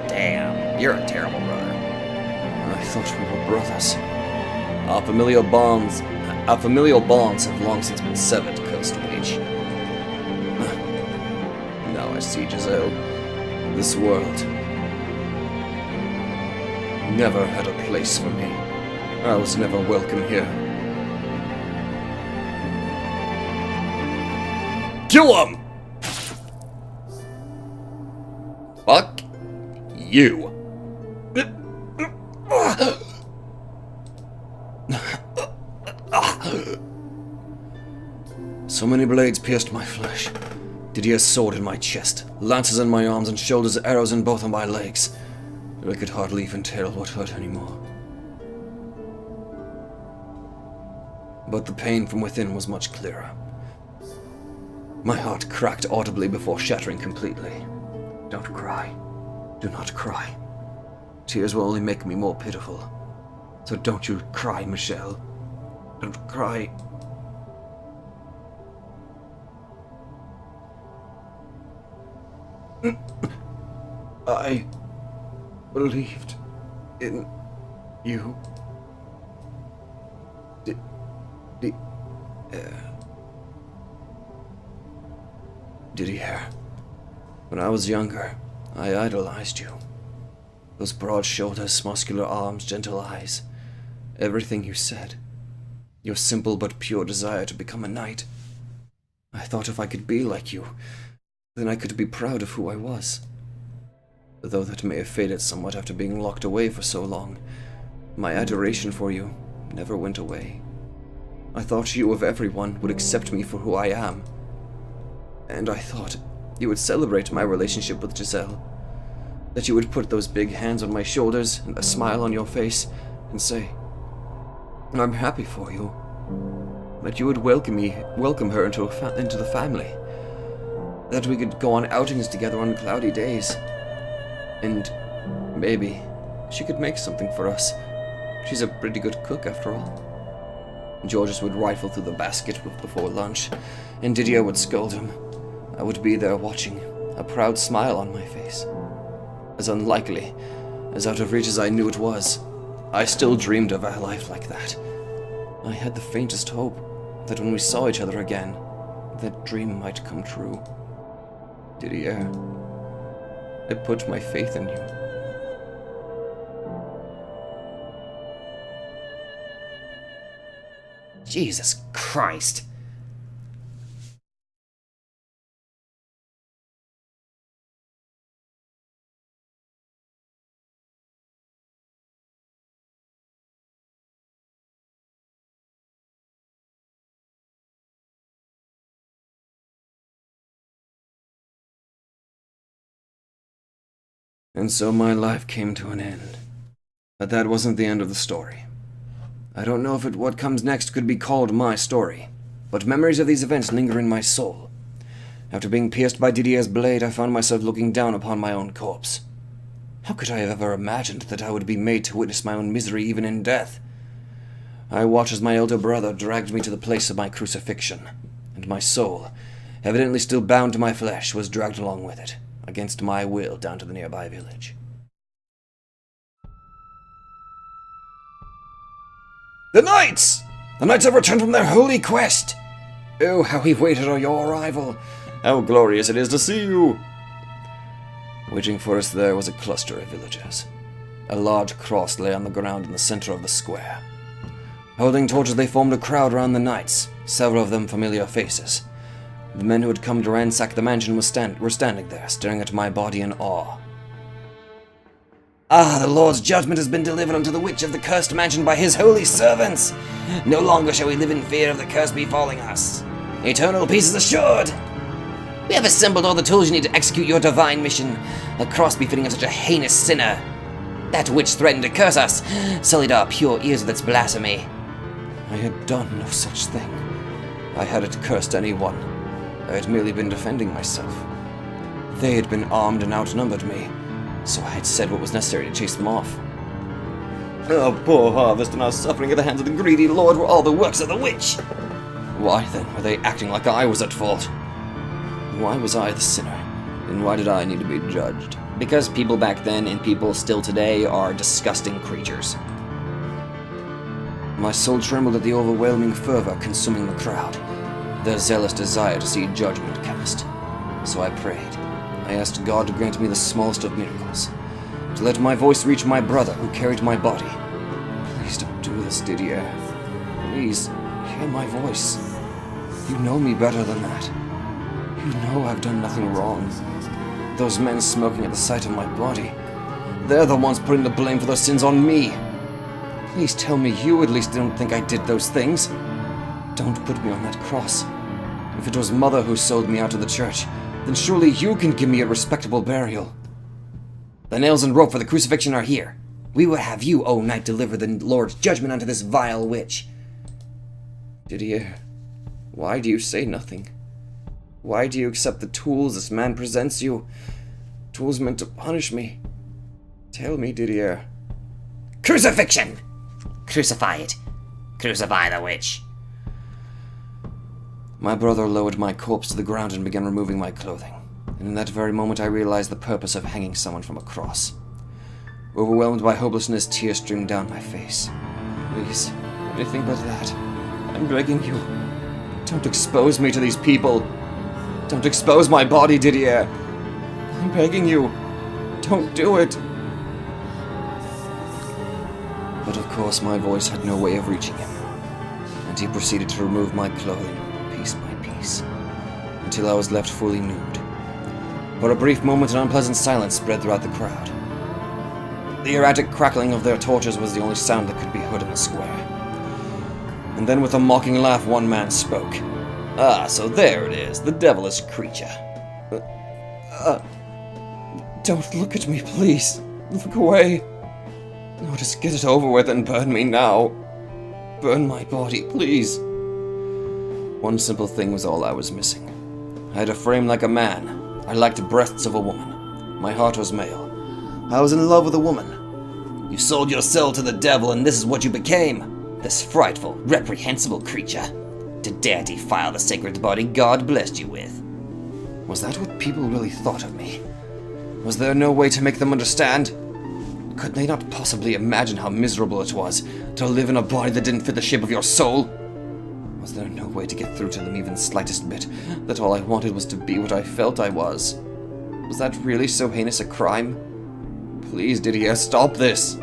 Damn, you're a terrible brother. I thought we were brothers. Our familial bonds have long since been severed, cursed witch. Now I see, Giselle. This world never had a place for me. I was never welcome here. Kill him! Fuck you. So many blades pierced my flesh. Didier's sword in my chest, lances in my arms and shoulders, arrows in both of my legs. I could hardly even tell what hurt anymore. But the pain from within was much clearer. My heart cracked audibly before shattering completely. Don't cry. Do not cry. Tears will only make me more pitiful. So don't you cry, Michelle. Don't cry. I believed in you. Didier. When I was younger, I idolized you. Those broad shoulders, muscular arms, gentle eyes. Everything you said. Your simple but pure desire to become a knight. I thought if I could be like you, then I could be proud of who I was. Though that may have faded somewhat after being locked away for so long, my adoration for you never went away. I thought you of everyone would accept me for who I am. And I thought you would celebrate my relationship with Giselle. That you would put those big hands on my shoulders and a smile on your face and say, I'm happy for you. That you would welcome her into the family. That we could go on outings together on cloudy days. And maybe she could make something for us. She's a pretty good cook after all. Georges would rifle through the basket before lunch, and Didier would scold him. I would be there watching, a proud smile on my face. As unlikely, as out of reach as I knew it was, I still dreamed of a life like that. I had the faintest hope that when we saw each other again, that dream might come true. Didier, I put my faith in you. Jesus Christ. And so my life came to an end. But that wasn't the end of the story. I don't know if what comes next could be called my story, but memories of these events linger in my soul. After being pierced by Didier's blade, I found myself looking down upon my own corpse. How could I have ever imagined that I would be made to witness my own misery even in death? I watched as my elder brother dragged me to the place of my crucifixion, and my soul, evidently still bound to my flesh, was dragged along with it, against my will, down to the nearby village. The knights! The knights have returned from their holy quest! Oh, how we waited on your arrival! How glorious it is to see you! Waiting for us there was a cluster of villagers. A large cross lay on the ground in the center of the square. Holding torches, they formed a crowd around the knights, several of them familiar faces. The men who had come to ransack the mansion were standing there, staring at my body in awe. Ah, the Lord's judgment has been delivered unto the witch of the cursed mansion by his holy servants. No longer shall we live in fear of the curse befalling us. Eternal peace is assured. We have assembled all the tools you need to execute your divine mission, a cross befitting of such a heinous sinner. That witch threatened to curse us, sullied our pure ears with its blasphemy. I had done no such thing. I hadn't cursed anyone. I had merely been defending myself. They had been armed and outnumbered me, so I had said what was necessary to chase them off. Our poor harvest and our suffering at the hands of the greedy Lord were all the works of the witch. Why then were they acting like I was at fault? Why was I the sinner? And why did I need to be judged? Because people back then and people still today are disgusting creatures. My soul trembled at the overwhelming fervor consuming the crowd, their zealous desire to see judgment cast. So I prayed. I asked God to grant me the smallest of miracles, to let my voice reach my brother who carried my body. Please don't do this, Didier. Please, hear my voice. You know me better than that. You know I've done nothing wrong. Those men smoking at the sight of my body, they're the ones putting the blame for their sins on me. Please tell me you at least don't think I did those things. Don't put me on that cross. If it was Mother who sold me out to the church, then surely you can give me a respectable burial. The nails and rope for the crucifixion are here. We would have you, O knight, deliver the Lord's judgment unto this vile witch. Didier, why do you say nothing? Why do you accept the tools this man presents you? Tools meant to punish me. Tell me, Didier. Crucifixion! Crucify it. Crucify the witch. My brother lowered my corpse to the ground and began removing my clothing. And in that very moment I realized the purpose of hanging someone from a cross. Overwhelmed by hopelessness, tears streamed down my face. Please, anything but that. I'm begging you. Don't expose me to these people. Don't expose my body, Didier. I'm begging you. Don't do it. But of course my voice had no way of reaching him, and he proceeded to remove my clothing, piece by piece, until I was left fully nude. For a brief moment an unpleasant silence spread throughout the crowd. The erratic crackling of their torches was the only sound that could be heard in the square. And then with a mocking laugh one man spoke. "Ah, so there it is, the devilish creature." Don't look at me, please. Look away. No, just get it over with and burn me now. Burn my body, please. One simple thing was all I was missing. I had a frame like a man. I liked breasts of a woman. My heart was male. I was in love with a woman. You sold your soul to the devil, and this is what you became. This frightful, reprehensible creature. To dare defile the sacred body God blessed you with. Was that what people really thought of me? Was there no way to make them understand? Could they not possibly imagine how miserable it was to live in a body that didn't fit the shape of your soul? Was there no way to get through to them even the slightest bit, that all I wanted was to be what I felt I was? Was that really so heinous a crime? Please, Didier, stop this.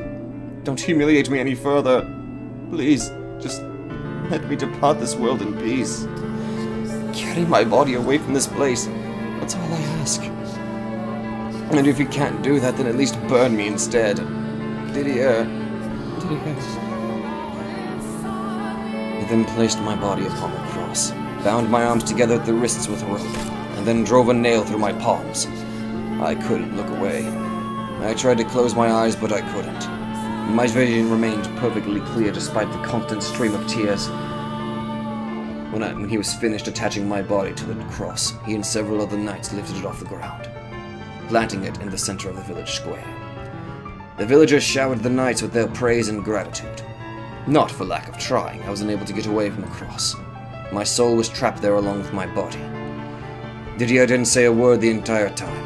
Don't humiliate me any further. Please, just let me depart this world in peace. Carry my body away from this place. That's all I ask. And if you can't do that, then at least burn me instead. Didier. He then placed my body upon the cross, bound my arms together at the wrists with a rope, and then drove a nail through my palms. I couldn't look away. I tried to close my eyes, but I couldn't. My vision remained perfectly clear despite the constant stream of tears. When he was finished attaching my body to the cross, he and several other knights lifted it off the ground, planting it in the center of the village square. The villagers showered the knights with their praise and gratitude. Not for lack of trying, I was unable to get away from the cross. My soul was trapped there along with my body. Didier didn't say a word the entire time.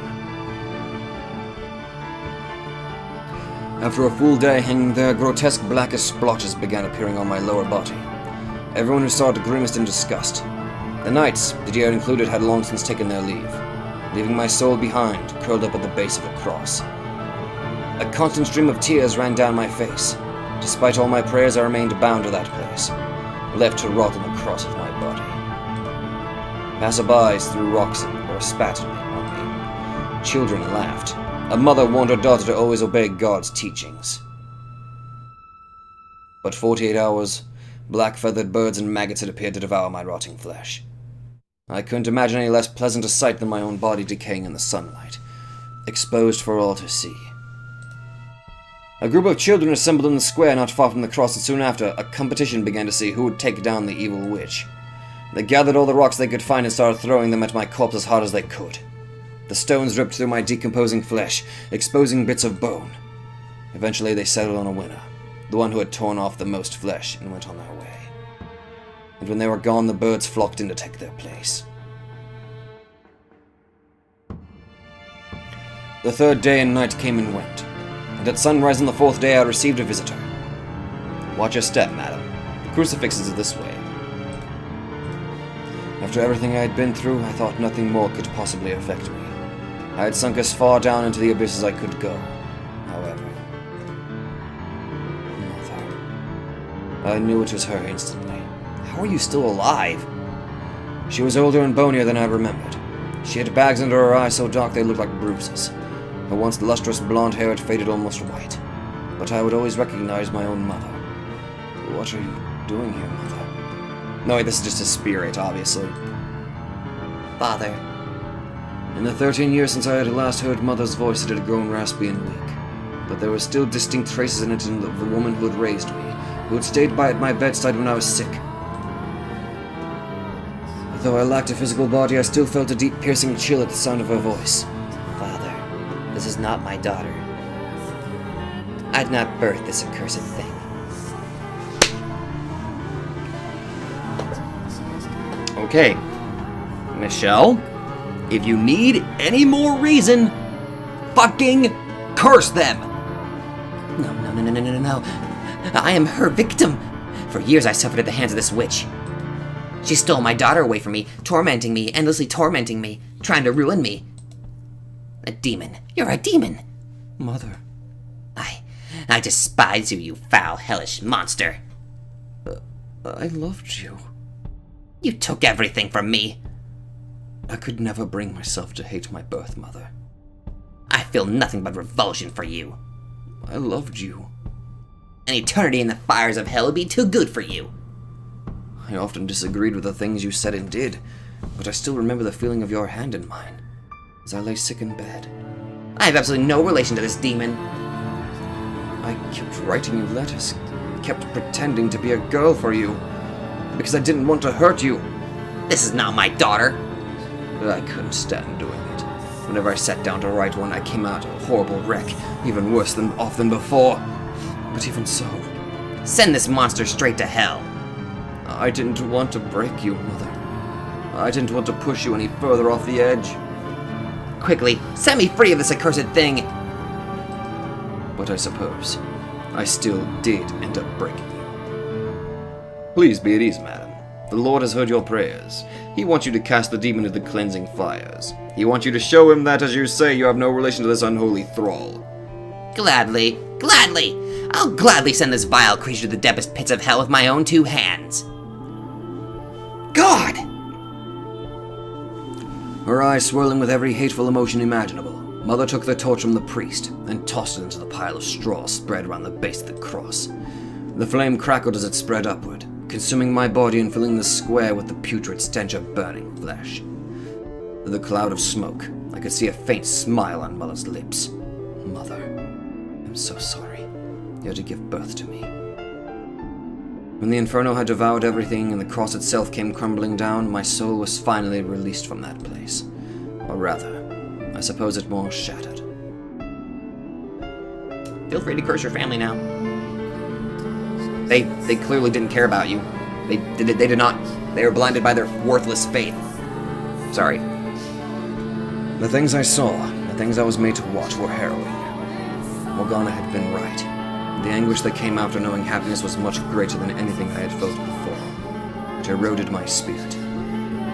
After a full day hanging there, grotesque blackish splotches began appearing on my lower body. Everyone who saw it grimaced in disgust. The knights, Didier included, had long since taken their leave, leaving my soul behind, curled up at the base of a cross. A constant stream of tears ran down my face. Despite all my prayers, I remained bound to that place, left to rot on the cross of my body. Passerbys threw rocks at me or spat on me. Children laughed. A mother warned her daughter to always obey God's teachings. But 48 hours, black-feathered birds and maggots had appeared to devour my rotting flesh. I couldn't imagine any less pleasant a sight than my own body decaying in the sunlight, exposed for all to see. A group of children assembled in the square not far from the cross, and soon after, a competition began to see who would take down the evil witch. They gathered all the rocks they could find and started throwing them at my corpse as hard as they could. The stones ripped through my decomposing flesh, exposing bits of bone. Eventually they settled on a winner, the one who had torn off the most flesh, and went on their way. And when they were gone, the birds flocked in to take their place. The third day and night came and went, and at sunrise on the fourth day I received a visitor. "Watch your step, madam. The crucifix is this way." After everything I had been through, I thought nothing more could possibly affect me. I had sunk as far down into the abyss as I could go. However, Mother. I knew it was her instantly. How are you still alive? She was older and bonier than I remembered. She had bags under her eyes so dark they looked like bruises. Her once lustrous blonde hair had faded almost white, but I would always recognize my own mother. "What are you doing here, Mother?" No, wait, this is just a spirit, obviously. Father. In the 13 years since I had last heard Mother's voice, it had grown raspy and weak. But there were still distinct traces in it of the woman who had raised me, who had stayed by at my bedside when I was sick. Though I lacked a physical body, I still felt a deep, piercing chill at the sound of her voice. Father, this is not my daughter. I'd not birthed this accursed thing. Okay, Michelle, if you need any more reason, fucking curse them! No. I am her victim. For years I suffered at the hands of this witch. She stole my daughter away from me, tormenting me, endlessly tormenting me, trying to ruin me. A demon. You're a demon. Mother. I despise you, you foul, hellish monster. I loved you. You took everything from me. I could never bring myself to hate my birth mother. I feel nothing but revulsion for you. I loved you. An eternity in the fires of hell would be too good for you. I often disagreed with the things you said and did, but I still remember the feeling of your hand in mine, as I lay sick in bed. I have absolutely no relation to this demon. I kept writing you letters, kept pretending to be a girl for you, because I didn't want to hurt you. This is not my daughter. But I couldn't stand doing it. Whenever I sat down to write one, I came out a horrible wreck, even worse off than before. But even so, Send this monster straight to hell. I didn't want to break you, Mother. I didn't want to push you any further off the edge. Quickly, set me free of this accursed thing. But I suppose I still did end up breaking you. Please be at ease, madam. The Lord has heard your prayers. He wants you to cast the demon into the cleansing fires. He wants you to show him that, as you say, you have no relation to this unholy thrall. Gladly. I'll gladly send this vile creature to the deepest pits of hell with my own two hands. God! Her eyes swirling with every hateful emotion imaginable, Mother took the torch from the priest and tossed it into the pile of straw spread around the base of the cross. The flame crackled as it spread upward, consuming my body and filling the square with the putrid stench of burning flesh. Through the cloud of smoke, I could see a faint smile on Mother's lips. Mother, I'm so sorry. You had to give birth to me. When the inferno had devoured everything and the cross itself came crumbling down, my soul was finally released from that place. Or rather, I suppose it more shattered. Feel free to curse your family now. They clearly didn't care about you. They did not. They were blinded by their worthless faith. Sorry. The things I saw, the things I was made to watch were harrowing. Morgana had been right. The anguish that came after knowing happiness was much greater than anything I had felt before. It eroded my spirit,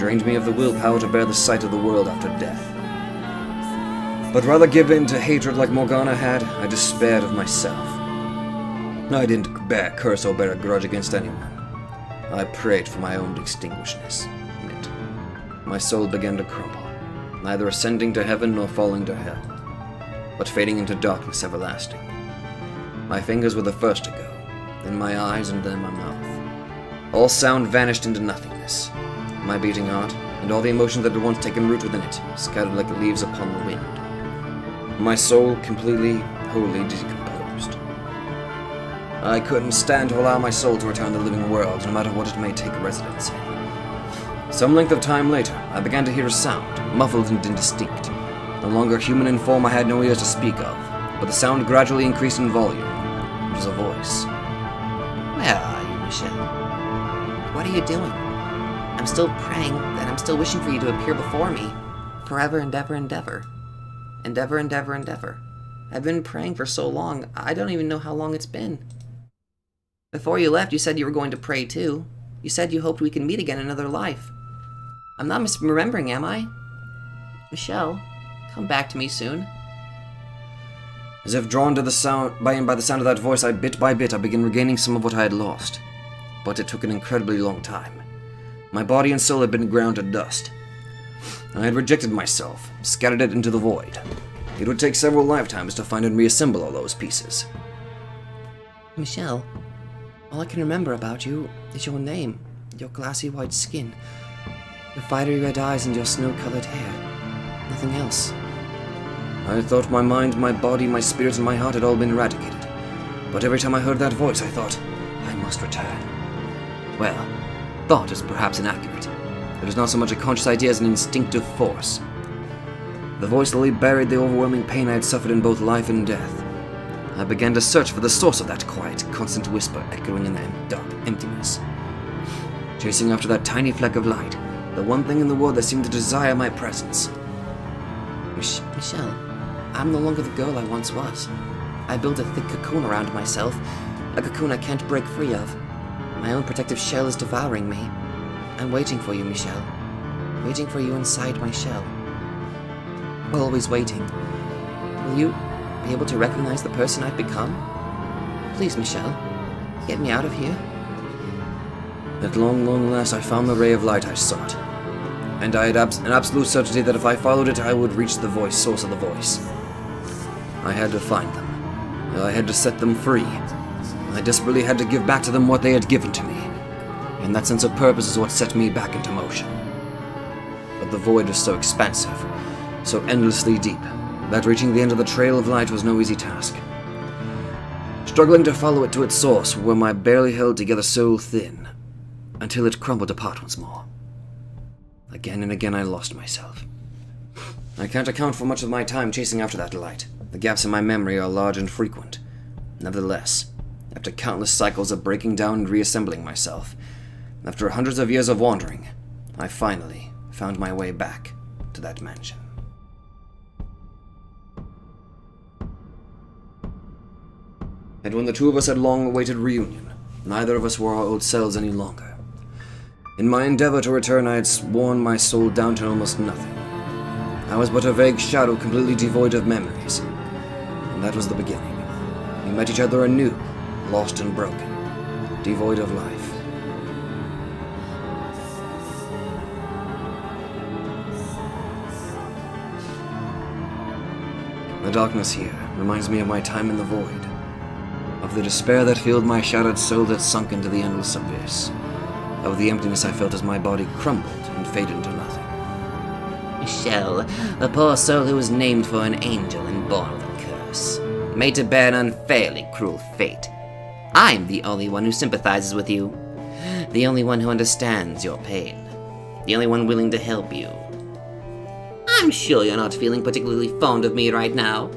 drained me of the willpower to bear the sight of the world after death. But rather give in to hatred like Morgana had, I despaired of myself. I didn't bear curse or bear a grudge against anyone. I prayed for my own extinguishedness. My soul began to crumble, neither ascending to heaven nor falling to hell, but fading into darkness everlasting. My fingers were the first to go, then my eyes and then my mouth. All sound vanished into nothingness. My beating heart, and all the emotions that had once taken root within it, scattered like leaves upon the wind. My soul completely, wholly decomposed. I couldn't stand to allow my soul to return to the living world, no matter what it may take residence in. Some length of time later, I began to hear a sound, muffled and indistinct. No longer human in form, I had no ears to speak of, but the sound gradually increased in volume. It was a voice. Where are you, Michelle? What are you doing? I'm still praying, and I'm still wishing for you to appear before me. Forever and ever and ever. And ever and ever and ever. I've been praying for so long, I don't even know how long it's been. Before you left, you said you were going to pray too. You said you hoped we could meet again in another life. I'm not misremembering, am I? Michelle, come back to me soon. As if drawn to the sound by the sound of that voice, bit by bit I began regaining some of what I had lost. But it took an incredibly long time. My body and soul had been ground to dust. I had rejected myself, scattered it into the void. It would take several lifetimes to find and reassemble all those pieces. Michelle, all I can remember about you is your name, your glassy white skin. The fiery red eyes and your snow-colored hair. Nothing else. I thought my mind, my body, my spirit, and my heart had all been eradicated. But every time I heard that voice, I thought, I must return. Well, thought is perhaps inaccurate. It was not so much a conscious idea as an instinctive force. The voice slowly buried the overwhelming pain I had suffered in both life and death. I began to search for the source of that quiet, constant whisper echoing in the dark emptiness. Chasing after that tiny fleck of light, the one thing in the world that seemed to desire my presence. Michelle, I'm no longer the girl I once was. I built a thick cocoon around myself, a cocoon I can't break free of. My own protective shell is devouring me. I'm waiting for you, Michelle. Waiting for you inside my shell. Always waiting. Will you be able to recognize the person I've become? Please, Michelle, get me out of here. At long, long last, I found the ray of light I sought. And I had an absolute certainty that if I followed it, I would reach the source of the voice. I had to find them. I had to set them free. I desperately had to give back to them what they had given to me. And that sense of purpose is what set me back into motion. But the void was so expansive, so endlessly deep, that reaching the end of the trail of light was no easy task. Struggling to follow it to its source were my barely held together soul thin, until it crumbled apart once more. Again and again I lost myself. I can't account for much of my time chasing after that light. The gaps in my memory are large and frequent. Nevertheless, after countless cycles of breaking down and reassembling myself, after hundreds of years of wandering, I finally found my way back to that mansion. And when the two of us had long-awaited reunion, neither of us were our old selves any longer. In my endeavor to return, I had worn my soul down to almost nothing. I was but a vague shadow completely devoid of memories. And that was the beginning. We met each other anew, lost and broken, devoid of life. The darkness here reminds me of my time in the void, of the despair that filled my shattered soul that sunk into the endless abyss, of the emptiness I felt as my body crumbled and faded into nothing. Michelle, a poor soul who was named for an angel and born with a curse, made to bear an unfairly cruel fate. I'm the only one who sympathizes with you, the only one who understands your pain, the only one willing to help you. I'm sure you're not feeling particularly fond of me right now.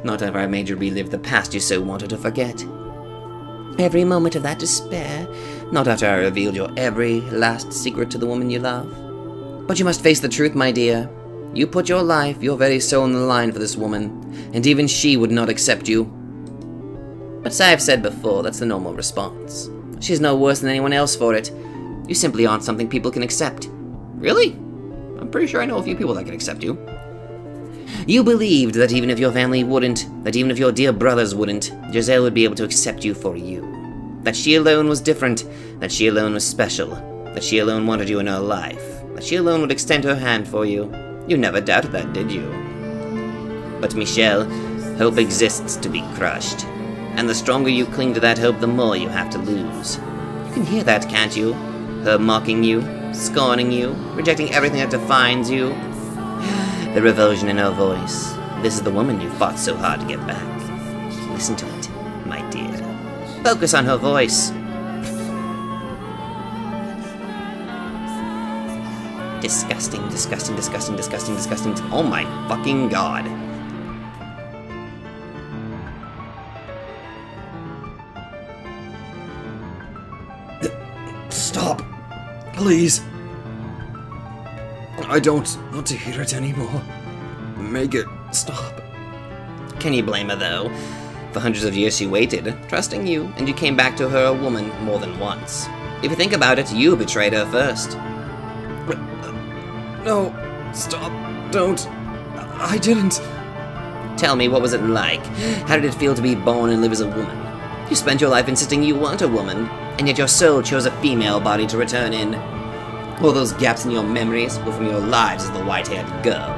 Not after I made you relive the past you so wanted to forget. Every moment of that despair, not after I revealed your every last secret to the woman you love. But you must face the truth, my dear. You put your life, your very soul on the line for this woman, and even she would not accept you. But as I have said before, that's the normal response. She's no worse than anyone else for it. You simply aren't something people can accept. Really? I'm pretty sure I know a few people that can accept you. You believed that even if your family wouldn't, that even if your dear brothers wouldn't, Giselle would be able to accept you for you. That she alone was different, that she alone was special, that she alone wanted you in her life, that she alone would extend her hand for you. You never doubted that, did you? But Michelle, hope exists to be crushed. And the stronger you cling to that hope, the more you have to lose. You can hear that, can't you? Her mocking you, scorning you, rejecting everything that defines you. The revulsion in her voice. This is the woman you fought so hard to get back. Listen to it, my dear. Focus on her voice. Disgusting, disgusting, disgusting, disgusting, disgusting. Oh my fucking god. Stop! Please! I don't want to hear it anymore. Make it stop. Can you blame her, though? For hundreds of years she waited, trusting you, and you came back to her a woman more than once. If you think about it, you betrayed her first. No, stop, don't. I didn't. Tell me, what was it like? How did it feel to be born and live as a woman? You spent your life insisting you weren't a woman, and yet your soul chose a female body to return in. All those gaps in your memories were from your lives as the white-haired girl.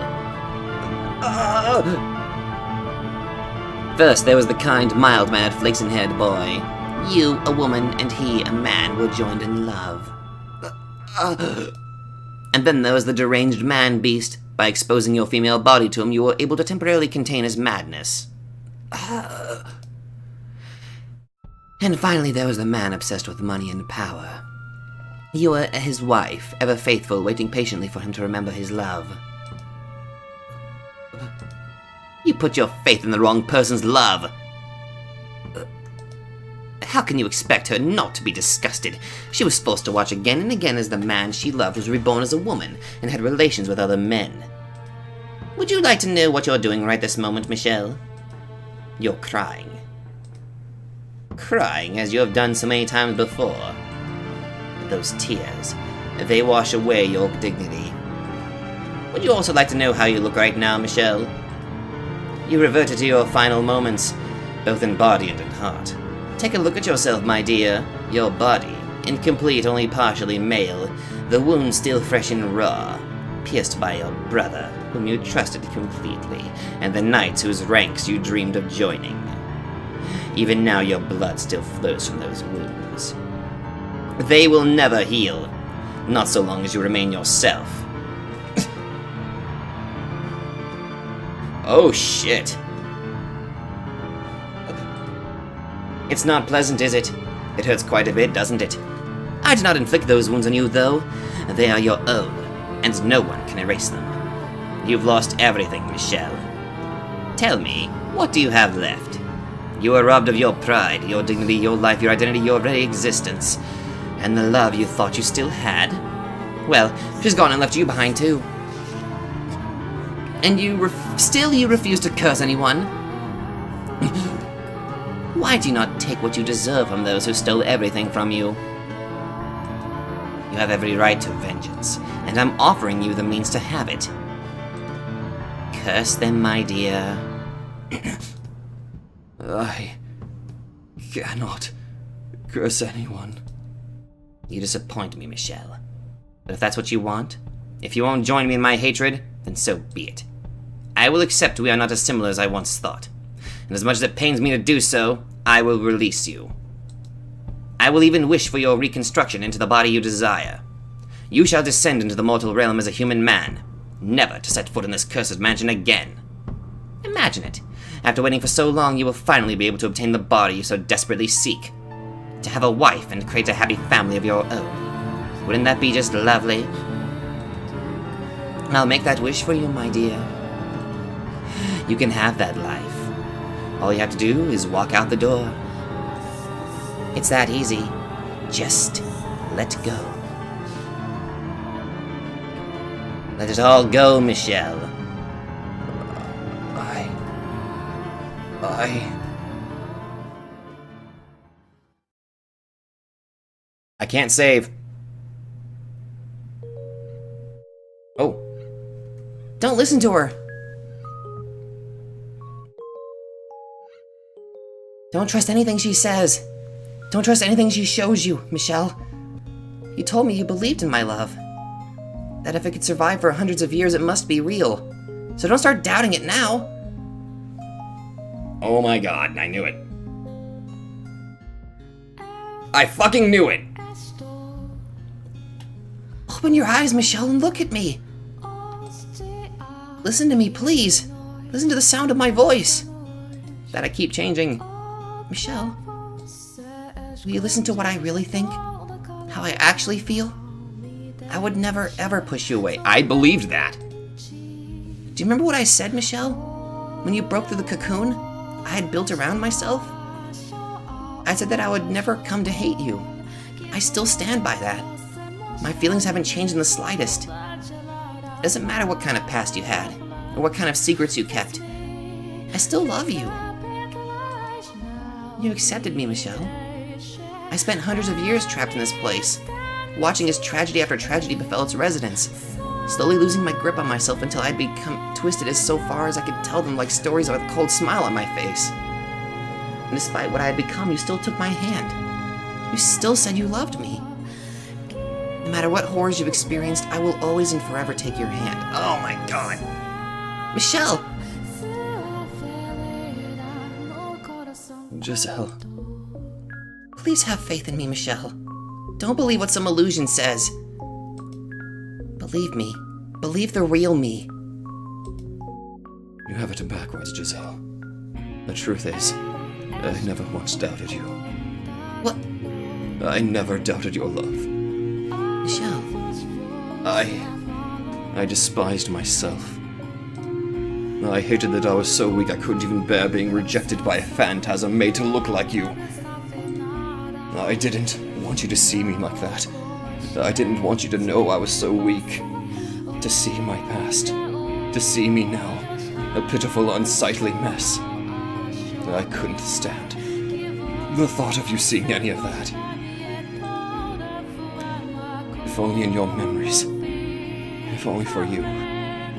First, there was the kind, mild-mannered, flaxen-haired boy. You, a woman, and he, a man, were joined in love. And then there was the deranged man-beast. By exposing your female body to him, you were able to temporarily contain his madness. And finally, there was the man obsessed with money and power. You were his wife, ever faithful, waiting patiently for him to remember his love. You put your faith in the wrong person's love. How can you expect her not to be disgusted? She was forced to watch again and again as the man she loved was reborn as a woman and had relations with other men. Would you like to know what you're doing right this moment, Michelle? You're crying. Crying as you have done so many times before. Those tears, they wash away your dignity. Would you also like to know how you look right now, Michelle? You reverted to your final moments, both in body and in heart. Take a look at yourself, my dear. Your body, incomplete, only partially male, the wound still fresh and raw, pierced by your brother, whom you trusted completely, and the knights whose ranks you dreamed of joining. Even now your blood still flows from those wounds. They will never heal, not so long as you remain yourself. Oh shit. It's not pleasant, is it? It hurts quite a bit, doesn't it? I did not inflict those wounds on you, though. They are your own, and no one can erase them. You've lost everything, Michelle. Tell me, what do you have left? You were robbed of your pride, your dignity, your life, your identity, your very existence. And the love you thought you still had? Well, she's gone and left you behind, too. And you refuse to curse anyone? Why do you not take what you deserve from those who stole everything from you? You have every right to vengeance, and I'm offering you the means to have it. Curse them, my dear. I cannot curse anyone. You disappoint me, Michelle. But if that's what you want, if you won't join me in my hatred, then so be it. I will accept we are not as similar as I once thought. And as much as it pains me to do so, I will release you. I will even wish for your reconstruction into the body you desire. You shall descend into the mortal realm as a human man, never to set foot in this cursed mansion again. Imagine it. After waiting for so long, you will finally be able to obtain the body you so desperately seek. To have a wife and create a happy family of your own. Wouldn't that be just lovely? I'll make that wish for you, my dear. You can have that life. All you have to do is walk out the door. It's that easy. Just let go. Let it all go, Michelle. I can't save. Oh. Don't listen to her. Don't trust anything she says. Don't trust anything she shows you, Michelle. You told me you believed in my love. That if it could survive for hundreds of years, it must be real. So don't start doubting it now. Oh my god, I knew it. I fucking knew it! Open your eyes, Michelle, and look at me. Listen to me, please. Listen to the sound of my voice. That I keep changing. Michelle, will you listen to what I really think? How I actually feel? I would never, ever push you away. I believed that. Do you remember what I said, Michelle? When you broke through the cocoon I had built around myself? I said that I would never come to hate you. I still stand by that. My feelings haven't changed in the slightest. It doesn't matter what kind of past you had, or what kind of secrets you kept. I still love you. You accepted me, Michelle. I spent hundreds of years trapped in this place, watching as tragedy after tragedy befell its residents, slowly losing my grip on myself until I'd become twisted as so far as I could tell them like stories with a cold smile on my face. And despite what I had become, you still took my hand. You still said you loved me. No matter what horrors you've experienced, I will always and forever take your hand. Oh my god. Michelle! Giselle. Please have faith in me, Michelle. Don't believe what some illusion says. Believe me. Believe the real me. You have it backwards, Giselle. The truth is, I never once doubted you. What? I never doubted your love. Michelle. I despised myself. I hated that I was so weak I couldn't even bear being rejected by a phantasm made to look like you. I didn't want you to see me like that. I didn't want you to know I was so weak. To see my past. To see me now. A pitiful, unsightly mess. I couldn't stand the thought of you seeing any of that. If only in your memories. If only for you.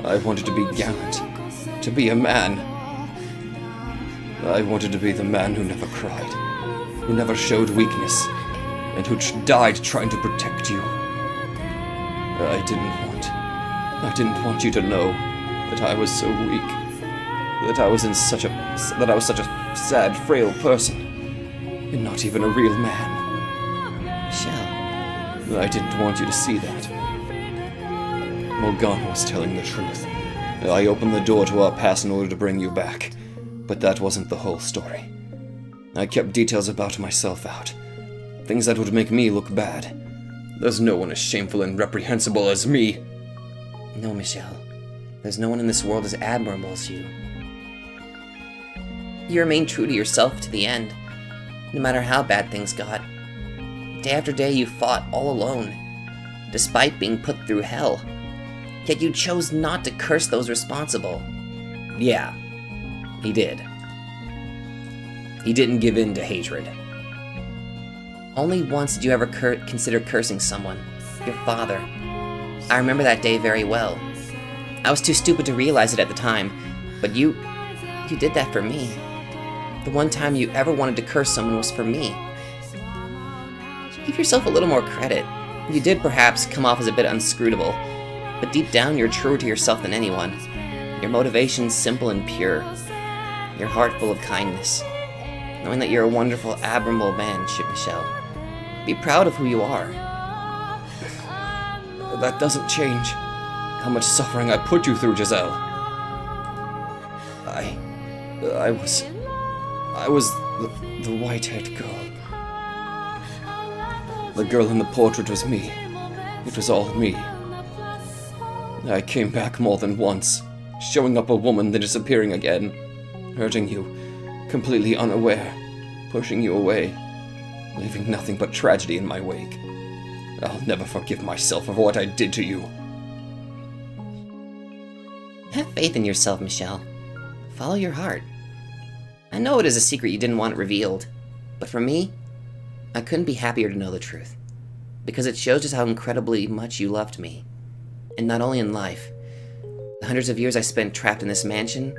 I wanted to be gallant. To be a man. I wanted to be the man who never cried. Who never showed weakness. And who died trying to protect you. I didn't want you to know that I was so weak. That I was such a sad, frail person. And not even a real man. Michelle. I didn't want you to see that. Morgana was telling the truth. I opened the door to our past in order to bring you back. But that wasn't the whole story. I kept details about myself out. Things that would make me look bad. There's no one as shameful and reprehensible as me. No, Michelle. There's no one in this world as admirable as you. You remained true to yourself to the end, no matter how bad things got. Day after day you fought all alone, despite being put through hell. Yet you chose not to curse those responsible. Yeah, he did. He didn't give in to hatred. Only once did you ever consider cursing someone, your father. I remember that day very well. I was too stupid to realize it at the time, but you did that for me. The one time you ever wanted to curse someone was for me. Give yourself a little more credit. You did perhaps come off as a bit unscrutable, but deep down you're truer to yourself than anyone. Your motivation's simple and pure. Your heart full of kindness. Knowing that you're a wonderful, admirable man, Michelle. Be proud of who you are. That doesn't change how much suffering I put you through, Giselle. I was the white-haired girl. The girl in the portrait was me. It was all me. I came back more than once, showing up a woman, then disappearing again, hurting you, completely unaware, pushing you away, leaving nothing but tragedy in my wake. I'll never forgive myself for what I did to you. Have faith in yourself, Michelle. Follow your heart. I know it is a secret you didn't want revealed, but for me, I couldn't be happier to know the truth, because it shows just how incredibly much you loved me. And not only in life, the hundreds of years I spent trapped in this mansion,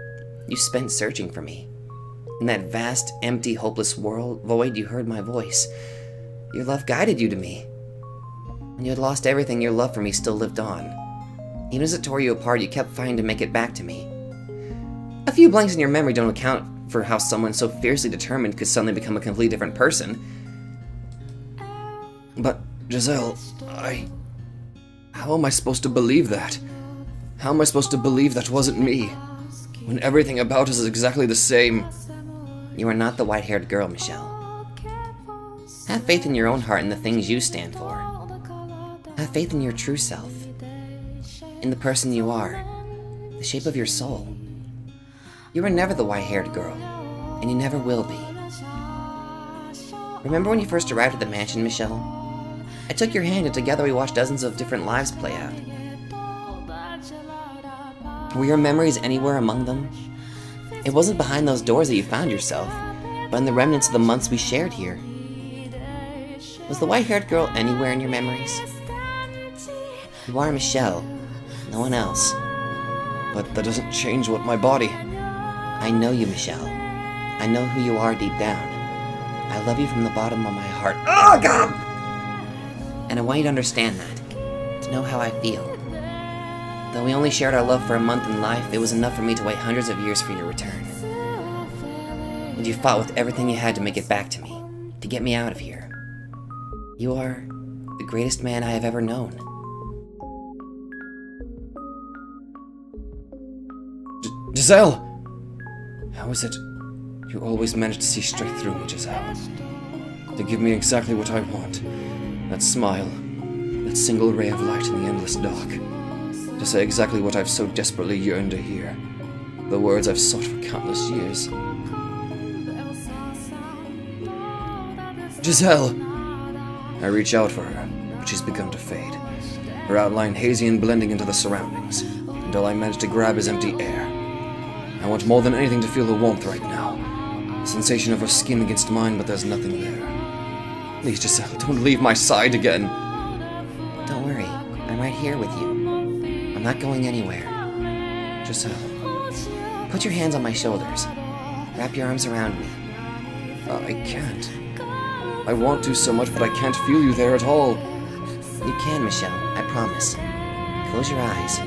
you spent searching for me. In that vast, empty, hopeless void, you heard my voice. Your love guided you to me. When you had lost everything, your love for me still lived on. Even as it tore you apart, you kept fighting to make it back to me. A few blanks in your memory don't account for how someone so fiercely determined could suddenly become a completely different person. But, Giselle, how am I supposed to believe that? How am I supposed to believe that wasn't me? When everything about us is exactly the same. You are not the white-haired girl, Michelle. Have faith in your own heart and the things you stand for. Have faith in your true self. In the person you are. The shape of your soul. You were never the white-haired girl, and you never will be. Remember when you first arrived at the mansion, Michelle? I took your hand and together we watched dozens of different lives play out. Were your memories anywhere among them? It wasn't behind those doors that you found yourself, but in the remnants of the months we shared here. Was the white-haired girl anywhere in your memories? You are Michelle, no one else. But that doesn't change what my body... I know you, Michelle. I know who you are deep down. I love you from the bottom of my heart. Oh, God! And I want you to understand that. To know how I feel. Though we only shared our love for a month in life, it was enough for me to wait hundreds of years for your return. And you fought with everything you had to make it back to me. To get me out of here. You are the greatest man I have ever known. Giselle! How is it you always manage to see straight through me, Giselle? To give me exactly what I want. That smile. That single ray of light in the endless dark. To say exactly what I've so desperately yearned to hear. The words I've sought for countless years. Giselle! I reach out for her, but she's begun to fade. Her outline hazy and blending into the surroundings, until I manage to grab his empty air. I want more than anything to feel her warmth right now. The sensation of her skin against mine, but there's nothing there. Please, Giselle, don't leave my side again. Don't worry, I'm right here with you. I'm not going anywhere. Giselle. Put your hands on my shoulders. Wrap your arms around me. I can't. I want to so much, but I can't feel you there at all. You can, Michelle, I promise. Close your eyes.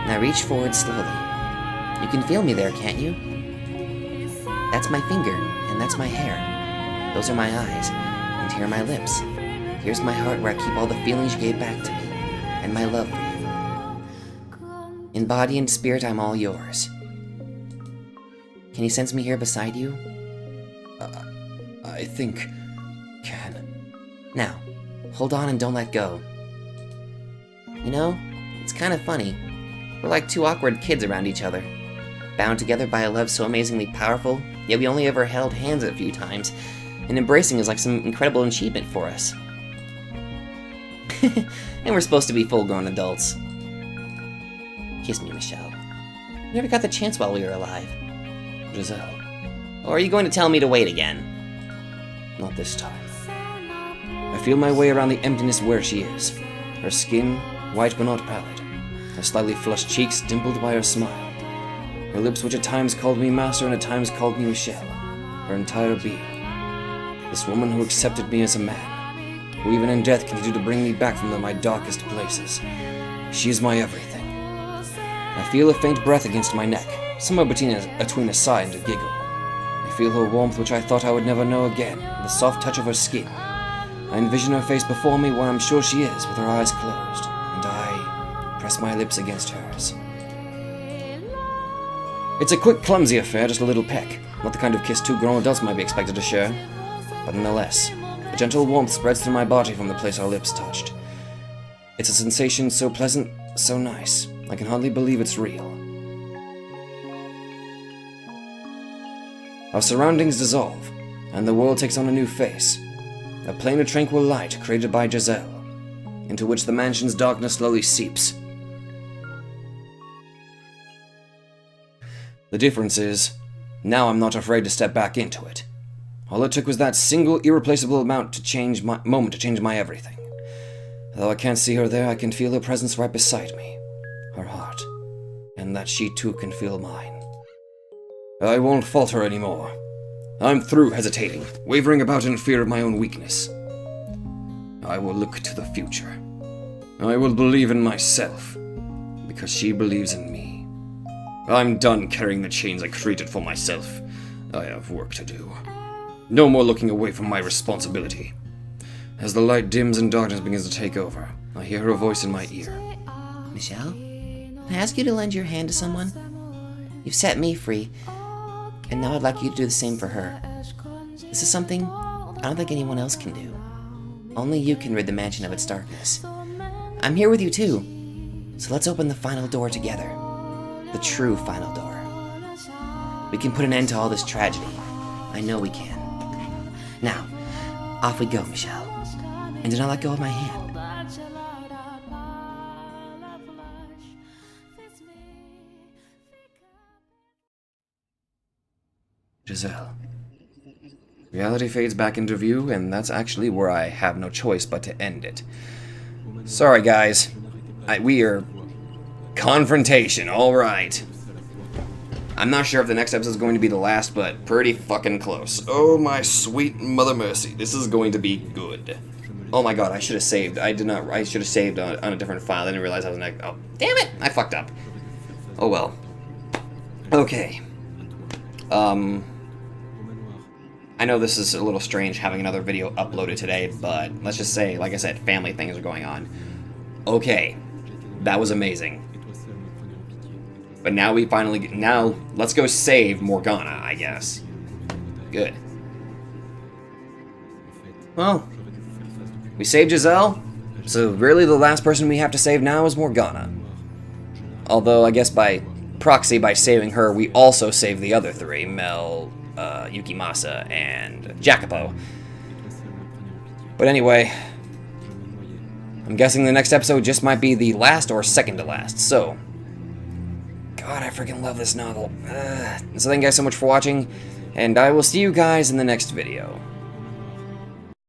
Now reach forward slowly. You can feel me there, can't you? That's my finger, and that's my hair. Those are my eyes, and here are my lips. Here's my heart where I keep all the feelings you gave back to me, and my love for you. In body and spirit, I'm all yours. Can you sense me here beside you? I think... can. Now, hold on and don't let go. You know, it's kind of funny. We're like two awkward kids around each other. Bound together by a love so amazingly powerful, yet we only ever held hands a few times, and embracing is like some incredible achievement for us. And we're supposed to be full-grown adults. Kiss me, Michelle. We never got the chance while we were alive. Giselle. Or are you going to tell me to wait again? Not this time. I feel my way around the emptiness where she is. Her skin, white but not pallid. Her slightly flushed cheeks dimpled by her smile. Her lips which at times called me master and at times called me Michelle. Her entire being. This woman who accepted me as a man. Who even in death continued to bring me back from my darkest places. She is my everything. I feel a faint breath against my neck, somewhere between a sigh and a giggle. I feel her warmth which I thought I would never know again, the soft touch of her skin. I envision her face before me where I'm sure she is, with her eyes closed, and I press my lips against hers. It's a quick, clumsy affair, just a little peck. Not the kind of kiss two grown adults might be expected to share. But nonetheless, a gentle warmth spreads through my body from the place our lips touched. It's a sensation so pleasant, so nice, I can hardly believe it's real. Our surroundings dissolve, and the world takes on a new face. A plain of tranquil light created by Giselle, into which the mansion's darkness slowly seeps. The difference is, now I'm not afraid to step back into it. All it took was that single, irreplaceable moment to change my everything. Though I can't see her there, I can feel her presence right beside me, her heart, and that she too can feel mine. I won't falter anymore. I'm through hesitating, wavering about in fear of my own weakness. I will look to the future. I will believe in myself, because she believes in me. I'm done carrying the chains I created for myself. I have work to do. No more looking away from my responsibility. As the light dims and darkness begins to take over, I hear her voice in my ear. Michelle, can I ask you to lend your hand to someone? You've set me free, and now I'd like you to do the same for her. This is something I don't think anyone else can do. Only you can rid the mansion of its darkness. I'm here with you too, so let's open the final door together. The true final door. We can put an end to all this tragedy. I know we can. Now, off we go, Michelle. And do not let go of my hand. Giselle. Reality fades back into view, and that's actually where I have no choice but to end it. Sorry, guys. We are... confrontation, alright. I'm not sure if the next episode is going to be the last, but pretty fucking close. Oh my sweet mother mercy, this is going to be good. Oh my god, I should have saved. I should have saved on a different file. I didn't realize I was next. Oh, damn it! I fucked up. Oh well. Okay. I know this is a little strange having another video uploaded today, but let's just say, like I said, family things are going on. Okay. That was amazing. But now we finally now let's go save Morgana, I guess. Good. Well, we saved Giselle, so really the last person we have to save now is Morgana. Although I guess by proxy, by saving her, we also save the other three, Mel, Yukimasa, and Jacopo. But anyway, I'm guessing the next episode just might be the last or second to last, so... God, I freaking love this novel. So thank you guys so much for watching, and I will see you guys in the next video.